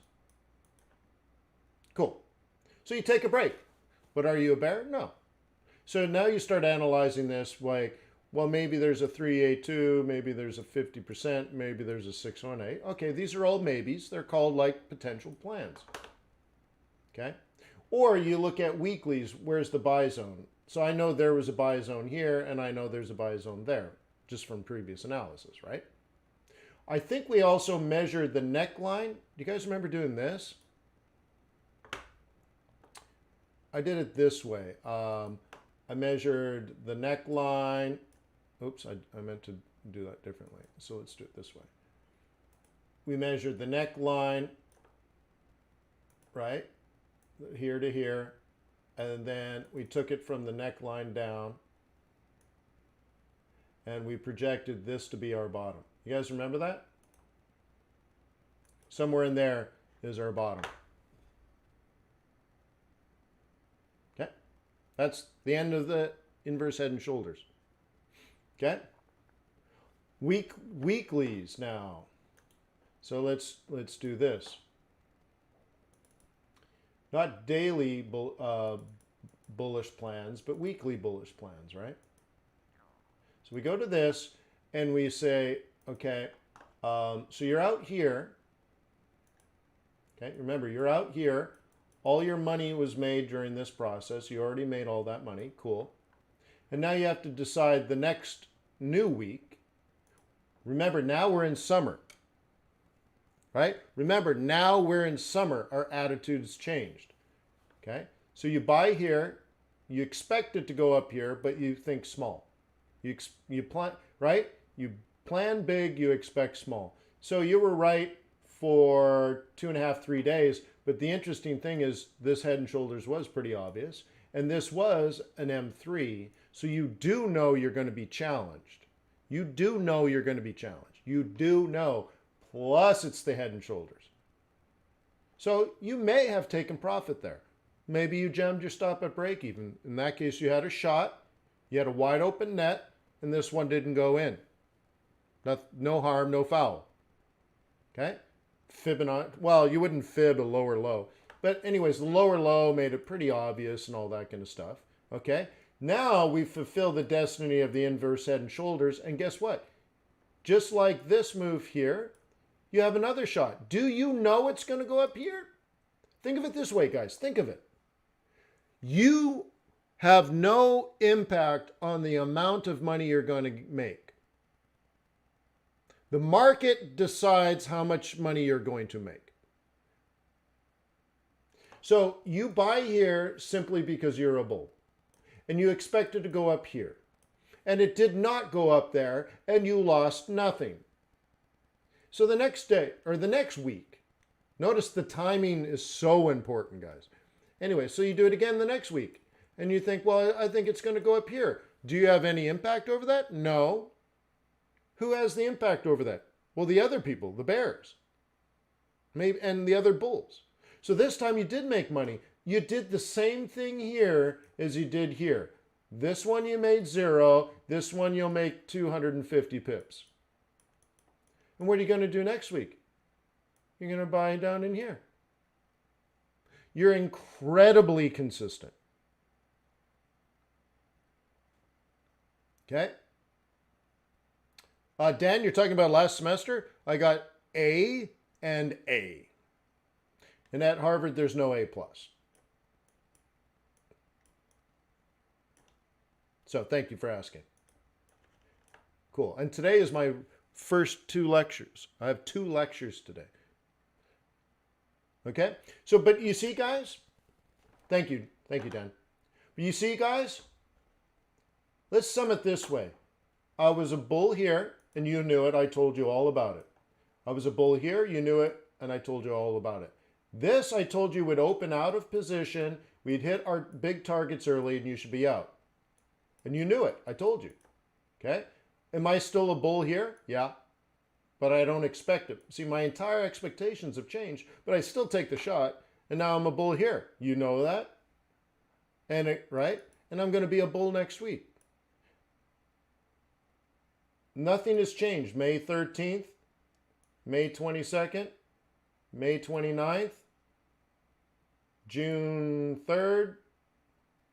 Cool. So you take a break. But are you a bear? No. So now you start analyzing this like, well, maybe there's a 382, maybe there's a 50%, maybe there's a 618. Okay, these are all maybes. They're called like potential plans. Okay? Or you look at weeklies, where's the buy zone? So I know there was a buy zone here, and I know there's a buy zone there, just from previous analysis, right? I think we also measured the neckline. Do you guys remember doing this? I did it this way. I measured the neckline. Oops, I meant to do that differently. So let's do it this way. We measured the neckline, right? Here to here. And then we took it from the neckline down. And we projected this to be our bottom. You guys remember that? Somewhere in there is our bottom. Okay? That's the end of the inverse head and shoulders. Okay? Weeklies now. So let's do this. Not daily bullish plans, but weekly bullish plans, right? So we go to this and we say, okay, so you're out here. Okay, remember, you're out here. All your money was made during this process. You already made all that money. Cool. And now you have to decide the next new week. Remember, now we're in summer. Right? Remember, now we're in summer. Our attitudes changed. Okay? So you buy here, you expect it to go up here, but you think small. You plan, right? You plan big, you expect small. So you were right for 2.5, 3 days. But the interesting thing is this head and shoulders was pretty obvious. And this was an M3. So you do know you're going to be challenged. You do know you're going to be challenged. You do know. Plus it's the head and shoulders. So you may have taken profit there. Maybe you jammed your stop at break even. In that case, you had a shot, you had a wide open net, and this one didn't go in. No harm, no foul. Okay? Fibbing on, well, you wouldn't fib a lower low. But anyways, the lower low made it pretty obvious and all that kind of stuff. Okay? Now we fulfill the destiny of the inverse head and shoulders. And guess what? Just like this move here, you have another shot. Do you know it's going to go up here? Think of it this way, guys. Think of it. You have no impact on the amount of money you're going to make. The market decides how much money you're going to make. So you buy here simply because you're a bull. And you expect it to go up here. And it did not go up there, and you lost nothing. So the next day, or the next week, notice the timing is so important, guys. Anyway, so you do it again the next week. And you think, well, I think it's going to go up here. Do you have any impact over that? No. Who has the impact over that? Well, the other people, the bears. Maybe, and the other bulls. So this time you did make money. You did the same thing here as you did here. This one you made 0. This one you'll make 250 pips. And what are you going to do next week? You're going to buy down in here. You're incredibly consistent. Okay? Dan, you're talking about last semester? I got A and A. And at Harvard, there's no A+. So thank you for asking. Cool. And today is my first 2 lectures. I have 2 lectures today. Okay? So, but you see, guys? Thank you. Thank you, Dan. But you see, guys? Let's sum it this way. I was a bull here, and you knew it. I told you all about it. I was a bull here, you knew it, and I told you all about it. This, I told you, would open out of position. We'd hit our big targets early, and you should be out. And you knew it. I told you. Okay? Am I still a bull here? Yeah. But I don't expect it. See, my entire expectations have changed, but I still take the shot, and now I'm a bull here. You know that? And right? And I'm going to be a bull next week. Nothing has changed. May 13th, May 22nd, May 29th, June 3rd,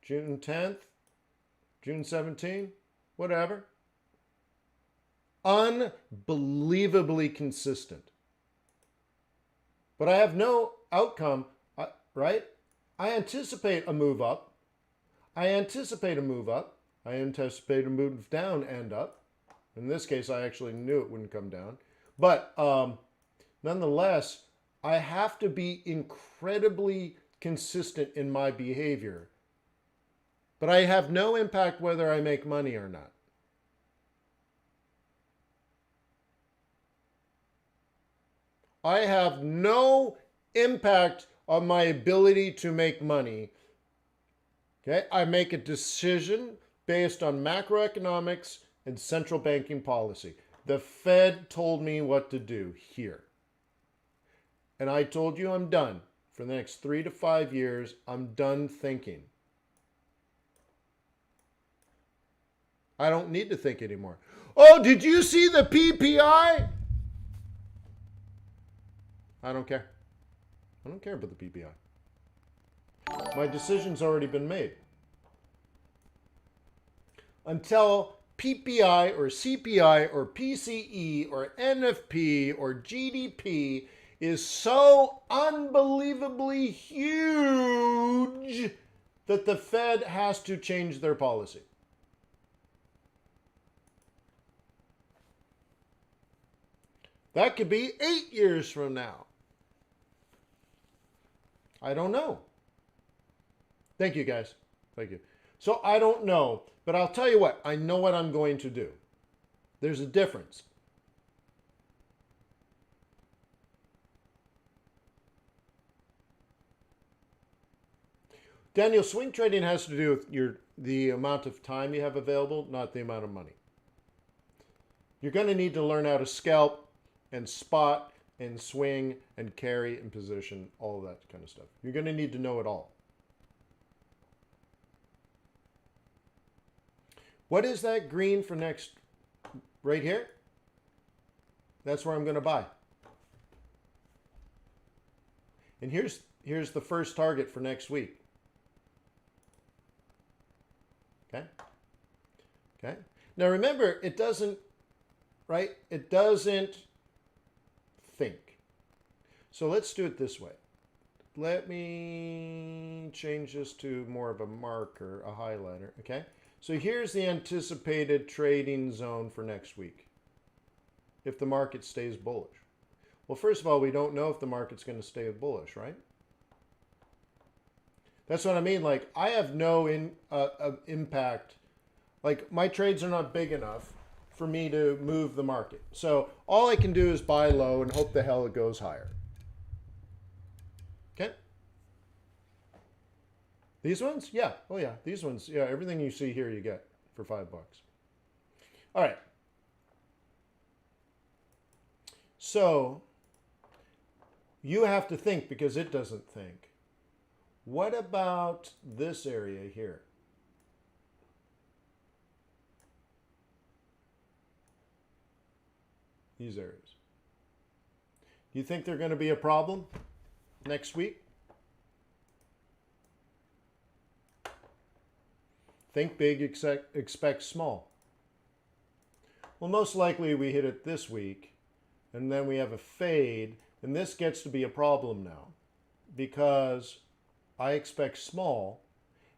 June 10th, June 17th, whatever. Unbelievably consistent. But I have no outcome, right? I anticipate a move up. I anticipate a move up. I anticipate a move down and up. In this case, I actually knew it wouldn't come down. But nonetheless, I have to be incredibly consistent in my behavior. But I have no impact whether I make money or not. I have no impact on my ability to make money. Okay, I make a decision based on macroeconomics and central banking policy. The Fed told me what to do here. And I told you I'm done. For the next 3 to 5 years, I'm done thinking. I don't need to think anymore. Oh, did you see the PPI? I don't care. I don't care about the PPI. My decision's already been made. Until PPI or CPI or PCE or NFP or GDP is so unbelievably huge that the Fed has to change their policy. That could be 8 years from now. I don't know. Thank you, guys. Thank you. So I don't know, but I'll tell you what. I know what I'm going to do. There's a difference. Daniel, swing trading has to do with the amount of time you have available, not the amount of money. You're going to need to learn how to scalp and spot and swing and carry and position, all of that kind of stuff. You're going to need to know it all. What is that green for next, right here? That's where I'm going to buy. And here's the first target for next week. Okay? Okay? Now remember, it doesn't, right? It doesn't think. So let's do it this way. Let me change this to more of a marker, a highlighter, okay? So here's the anticipated trading zone for next week, if the market stays bullish. Well, first of all, we don't know if the market's going to stay bullish, right? That's what I mean. Like, I have no impact. Like, my trades are not big enough for me to move the market. So all I can do is buy low and hope the hell it goes higher. Okay? These ones? Yeah. Oh, yeah. These ones. Yeah. Everything you see here you get for $5. All right. So you have to think because it doesn't think. What about this area here? These areas. Do you think they're going to be a problem next week? Think big, expect small. Well, most likely we hit it this week, and then we have a fade, and this gets to be a problem now because I expect small,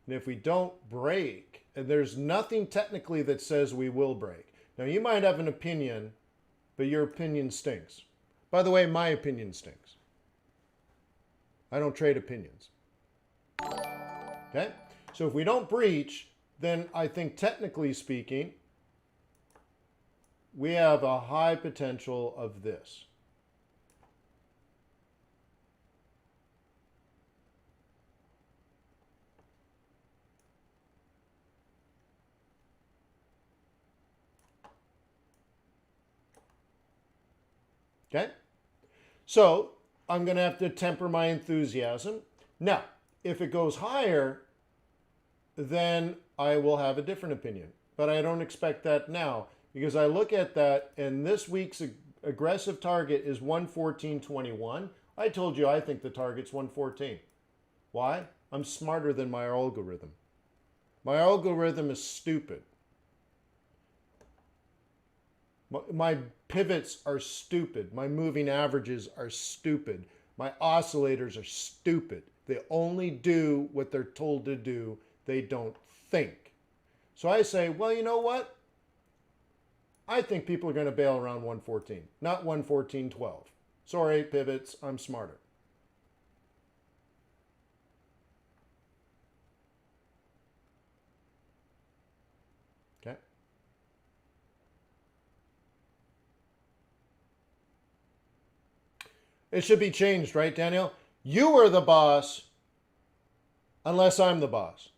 and if we don't break, and there's nothing technically that says we will break. Now, you might have an opinion, but your opinion stinks. By the way, my opinion stinks. I don't trade opinions. Okay? So if we don't breach, then I think technically speaking, we have a high potential of this. Okay? So I'm going to have to temper my enthusiasm. Now, if it goes higher, then I will have a different opinion. But I don't expect that now because I look at that and this week's aggressive target is 114.21. I told you I think the target's 114. Why? I'm smarter than my algorithm. My algorithm is stupid. My pivots are stupid. My moving averages are stupid. My oscillators are stupid. They only do what they're told to do. They don't think. So I say, well, you know what? I think people are going to bail around 114, not 114.12. Sorry, pivots, I'm smarter. Okay? It should be changed, right, Daniel? You are the boss unless I'm the boss.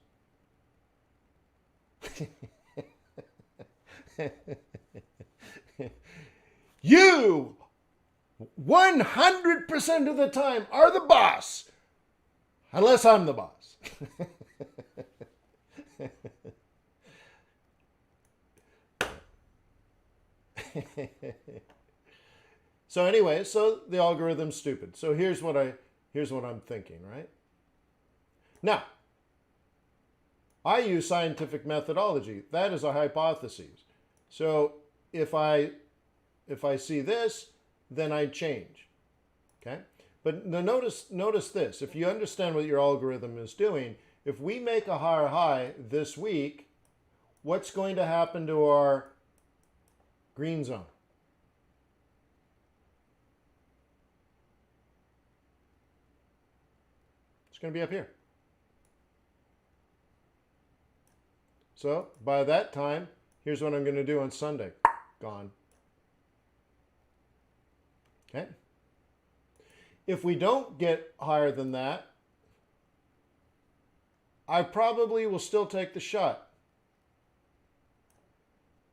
You 100% of the time are the boss unless I'm the boss. So anyway, so the algorithm's stupid. So here's what I'm thinking, right? Now, I use scientific methodology. That is a hypothesis. So if I see this, then I change. Okay? But notice this. If you understand what your algorithm is doing, if we make a higher high this week, what's going to happen to our green zone? It's going to be up here. So by that time, here's what I'm going to do on Sunday. Gone. Okay. If we don't get higher than that, I probably will still take the shot.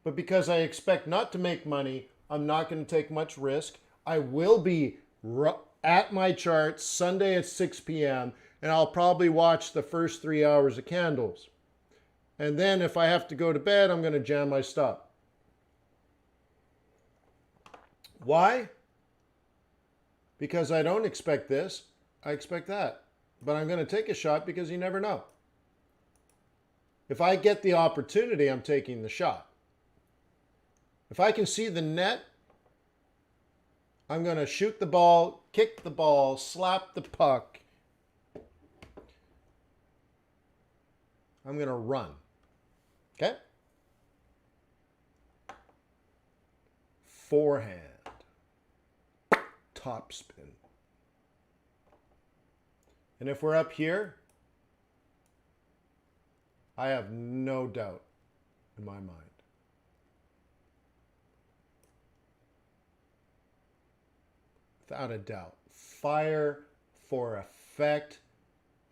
But because I expect not to make money, I'm not going to take much risk. I will be at my charts Sunday at 6 p.m. and I'll probably watch the first 3 hours of candles. And then if I have to go to bed, I'm going to jam my stop. Why? Because I don't expect this. I expect that. But I'm going to take a shot because you never know. If I get the opportunity, I'm taking the shot. If I can see the net, I'm going to shoot the ball, kick the ball, slap the puck. I'm going to run. Okay? Forehand. Top spin. And if we're up here, I have no doubt in my mind. Without a doubt. Fire for effect.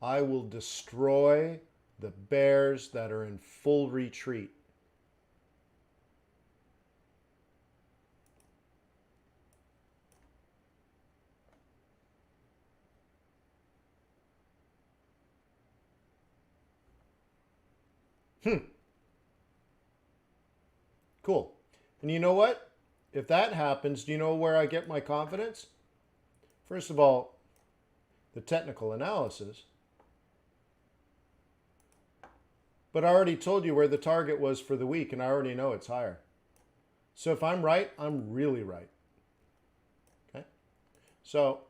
I will destroy the bears that are in full retreat. Cool. And you know what? If that happens, do you know where I get my confidence? First of all, the technical analysis. But I already told you where the target was for the week, and I already know it's higher. So if I'm right, I'm really right. Okay? So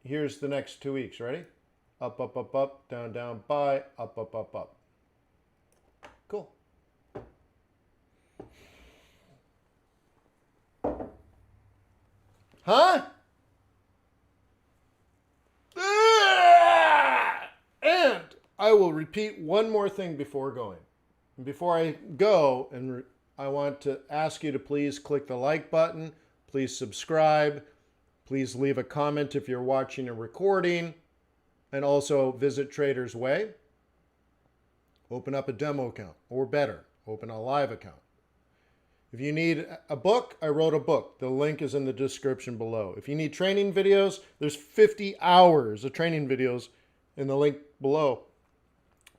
here's the next 2 weeks. Ready? Up, up, up, up, down, down, buy, up, up, up, up. Cool. Huh? And I will repeat one more thing before going. And before I go, and I want to ask you to please click the like button. Please subscribe. Please leave a comment if you're watching a recording. And also visit Trader's Way. Open up a demo account, or better, open a live account. If you need a book, I wrote a book. The link is in the description below. If you need training videos, there's 50 hours of training videos in the link below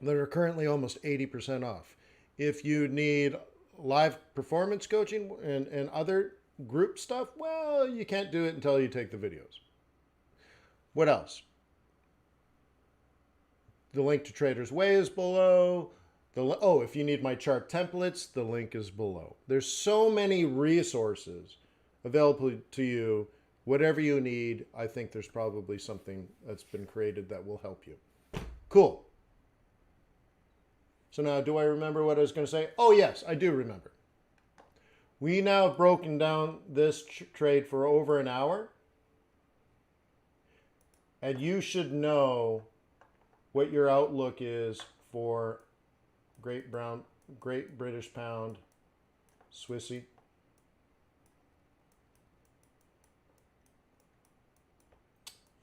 that are currently almost 80% off. If you need live performance coaching and other group stuff, well, you can't do it until you take the videos. What else? The link to Trader's Way is below. If you need my chart templates, the link is below. There's so many resources available to you. Whatever you need, I think there's probably something that's been created that will help you. Cool. So now, do I remember what I was going to say? Oh, yes, I do remember. We now have broken down this trade for over an hour. And you should know what your outlook is for Great British Pound, Swissy.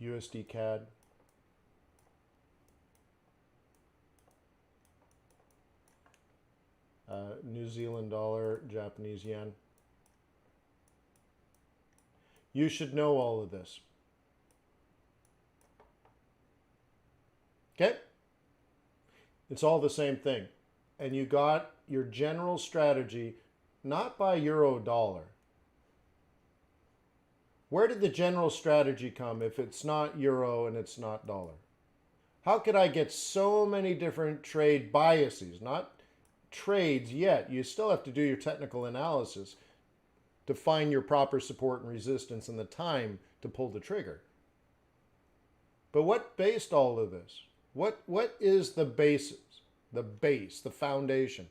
USD CAD. New Zealand dollar, Japanese yen. You should know all of this. Okay? It's all the same thing. And you got your general strategy not by euro dollar. Where did the general strategy come if it's not euro and it's not dollar? How could I get so many different trade biases? Not trades yet. You still have to do your technical analysis to find your proper support and resistance and the time to pull the trigger. But what based all of this? What is the basis? The base, the foundation.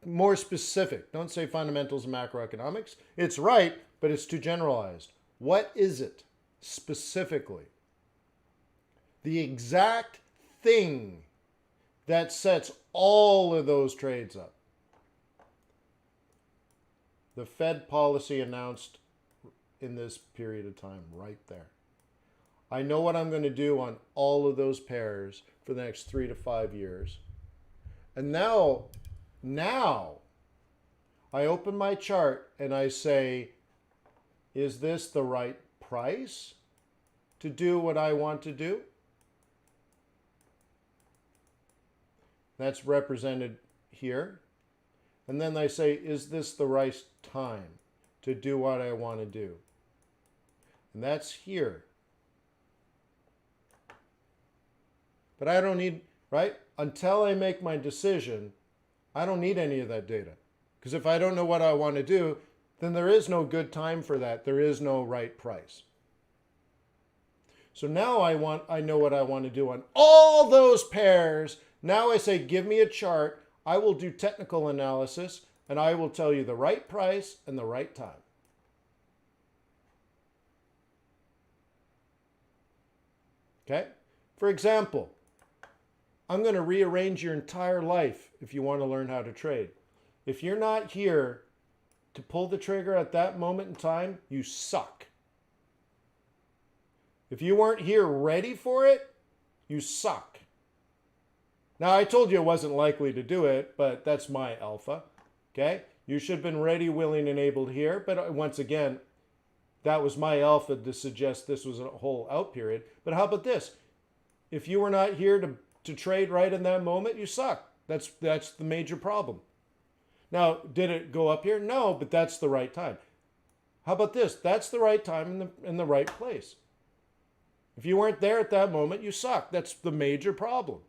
More specific. Don't say fundamentals and macroeconomics. It's right, but it's too generalized. What is it specifically? The exact thing that sets all of those trades up. The Fed policy announced in this period of time, right there. I know what I'm going to do on all of those pairs for the next 3 to 5 years. And now I open my chart and I say, is this the right price to do what I want to do? That's represented here. And then I say, is this the right time to do what I want to do? And that's here. But I don't need, right? Until I make my decision, I don't need any of that data. Because if I don't know what I want to do, then there is no good time for that. There is no right price. So now I know what I want to do on all those pairs. Now I say, give me a chart. I will do technical analysis, and I will tell you the right price and the right time. Okay? For example, I'm going to rearrange your entire life if you want to learn how to trade. If you're not here to pull the trigger at that moment in time, you suck. If you weren't here ready for it, you suck. Now, I told you I wasn't likely to do it, but that's my alpha. Okay? You should have been ready, willing, and able here. But once again, that was my alpha to suggest this was a whole out period. But how about this? If you were not here to trade right in that moment, you suck. That's the major problem. Now, did it go up here? No, but that's the right time. How about this? That's the right time in the right place. If you weren't there at that moment, you suck. That's the major problem.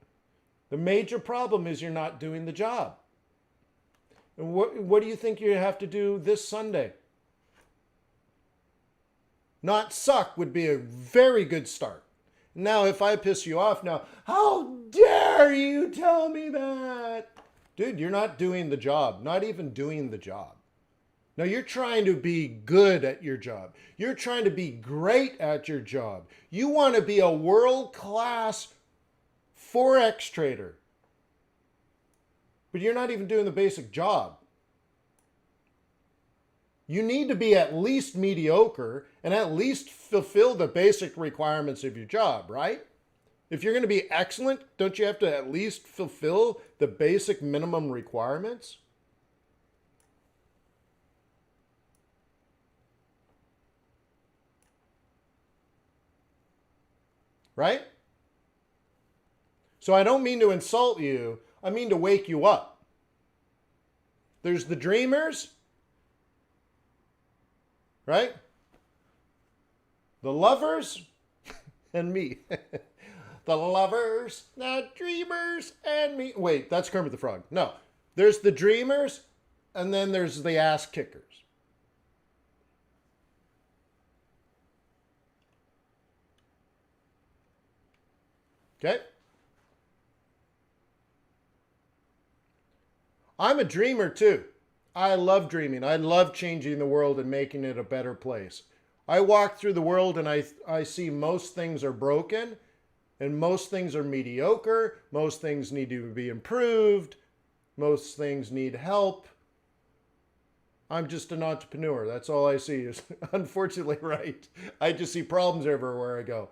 The major problem is you're not doing the job. And what do you think you have to do this Sunday? Not suck would be a very good start. Now, if I piss you off now, how dare you tell me that? Dude, you're not doing the job, not even doing the job. Now, you're trying to be good at your job. You're trying to be great at your job. You want to be a world-class Forex trader. But you're not even doing the basic job. You need to be at least mediocre and at least fulfill the basic requirements of your job, right? If you're going to be excellent, don't you have to at least fulfill the basic minimum requirements? Right? So I don't mean to insult you. I mean to wake you up. There's the dreamers, right? The lovers, and me. The lovers, the dreamers, and me. Wait, that's Kermit the Frog. No, there's the dreamers, and then there's the ass kickers. Okay? I'm a dreamer too. I love dreaming. I love changing the world and making it a better place. I walk through the world and I see most things are broken and most things are mediocre. Most things need to be improved. Most things need help. I'm just an entrepreneur. That's all I see is unfortunately right. I just see problems everywhere I go.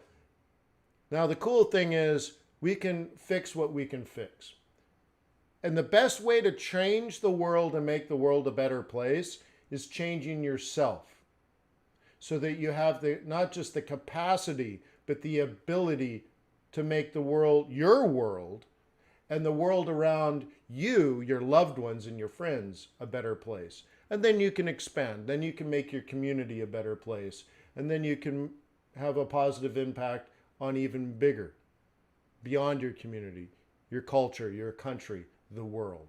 Now, the cool thing is we can fix what we can fix. And the best way to change the world and make the world a better place is changing yourself so that you have not just the capacity, but the ability to make the world, your world, and the world around you, your loved ones and your friends, a better place. And then you can expand. Then you can make your community a better place. And then you can have a positive impact on even bigger, beyond your community, your culture, your country, the world.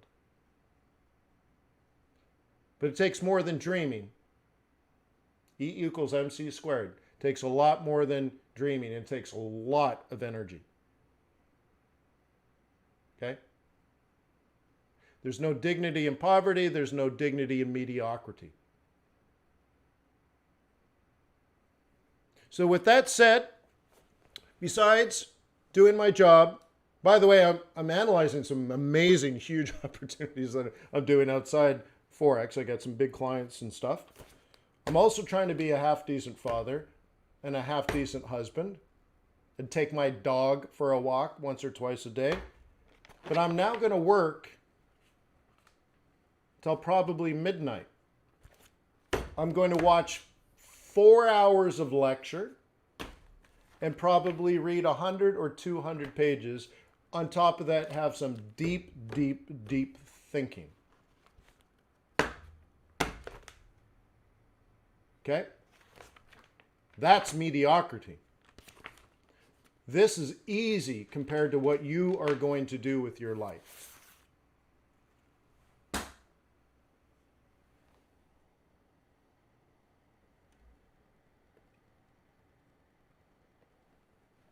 But it takes more than dreaming. E equals MC squared. It takes a lot more than dreaming. It takes a lot of energy. Okay? There's no dignity in poverty. There's no dignity in mediocrity. So with that said, besides doing my job, By the way, I'm analyzing some amazing, huge opportunities that I'm doing outside Forex. I got some big clients and stuff. I'm also trying to be a half decent father and a half decent husband and take my dog for a walk once or twice a day. But I'm now going to work till probably midnight. I'm going to watch 4 hours of lecture and probably read 100 or 200 pages. On top of that, have some deep, deep, deep thinking. Okay? That's mediocrity. This is easy compared to what you are going to do with your life.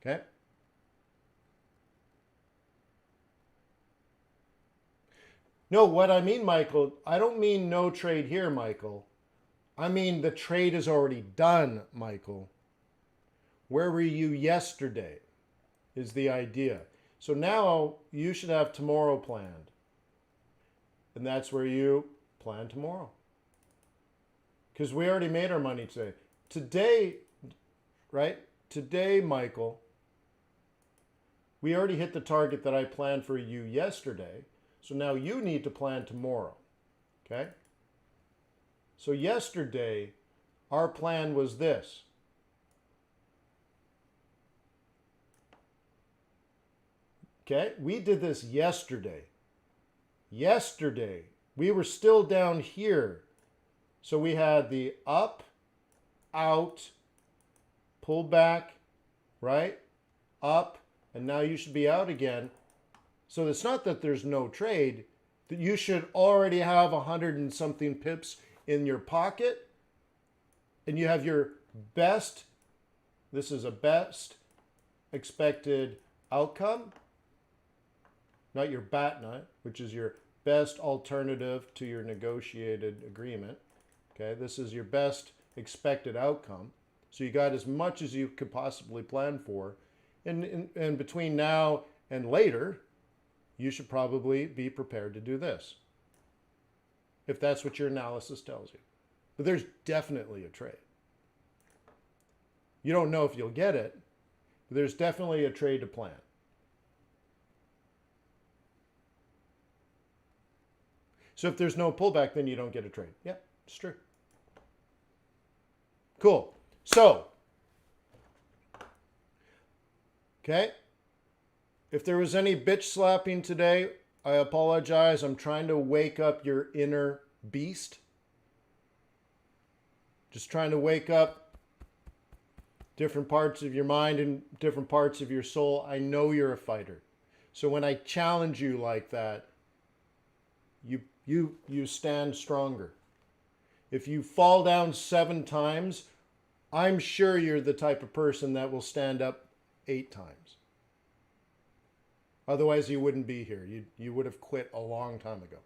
Okay? No, what I mean, Michael, I don't mean no trade here, Michael. I mean the trade is already done, Michael. Where were you yesterday is the idea. So now you should have tomorrow planned. And that's where you plan tomorrow. Because we already made our money today. Today, right? Today, Michael, we already hit the target that I planned for you yesterday. So now you need to plan tomorrow. Okay? So yesterday, our plan was this. Okay? We did this yesterday. Yesterday, we were still down here. So we had the up, out, pull back, right? Up, and now you should be out again. So it's not that there's no trade, that you should already have 100 and something pips in your pocket, and you have your best, this is a best expected outcome, not your BATNA, which is your best alternative to your negotiated agreement. Okay, this is your best expected outcome. So you got as much as you could possibly plan for. And between now and later, you should probably be prepared to do this, if that's what your analysis tells you. But there's definitely a trade. You don't know if you'll get it, but there's definitely a trade to plan. So if there's no pullback, then you don't get a trade. Yeah, it's true. Cool. So, okay. If there was any bitch slapping today, I apologize. I'm trying to wake up your inner beast. Just trying to wake up different parts of your mind and different parts of your soul. I know you're a fighter. So when I challenge you like that, you stand stronger. If you fall down 7 times, I'm sure you're the type of person that will stand up 8 times. Otherwise, you wouldn't be here. You would have quit a long time ago.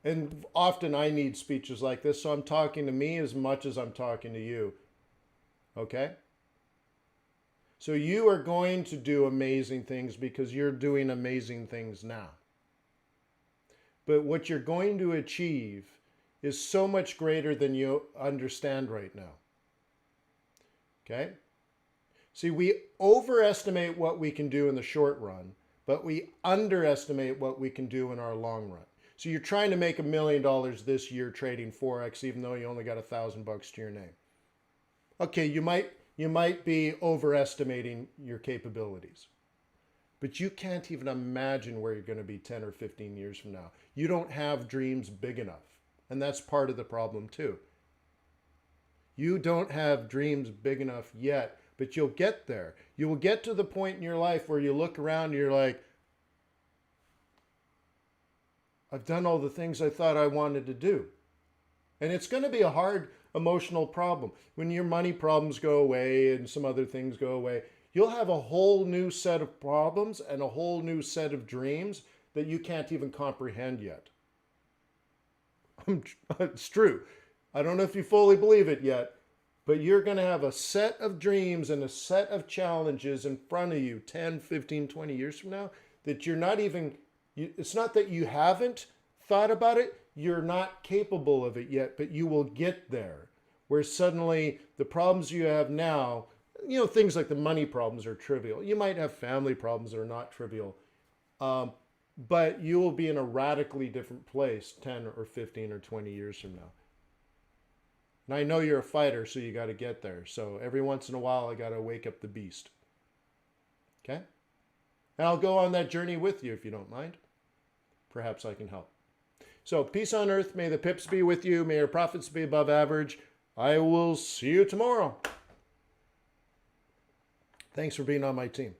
And often I need speeches like this, so I'm talking to me as much as I'm talking to you. Okay? So you are going to do amazing things because you're doing amazing things now. But what you're going to achieve is so much greater than you understand right now. Okay? See, we overestimate what we can do in the short run, but we underestimate what we can do in our long run. So you're trying to make $1 million this year trading Forex, even though you only got $1,000 to your name. Okay, you might be overestimating your capabilities, but you can't even imagine where you're going to be 10 or 15 years from now. You don't have dreams big enough, and that's part of the problem too. You don't have dreams big enough yet, but you'll get there. You will get to the point in your life where you look around and you're like, I've done all the things I thought I wanted to do. And it's going to be a hard emotional problem. When your money problems go away and some other things go away, you'll have a whole new set of problems and a whole new set of dreams that you can't even comprehend yet. It's true. I don't know if you fully believe it yet, But you're going to have a set of dreams and a set of challenges in front of you 10, 15, 20 years from now that you're not even, it's not that you haven't thought about it, you're not capable of it yet, but you will get there. Where suddenly the problems you have now, things like the money problems are trivial. You might have family problems that are not trivial. But you will be in a radically different place 10 or 15 or 20 years from now. And I know you're a fighter, so you got to get there. So every once in a while, I got to wake up the beast. Okay? And I'll go on that journey with you if you don't mind. Perhaps I can help. So peace on earth. May the pips be with you. May your profits be above average. I will see you tomorrow. Thanks for being on my team.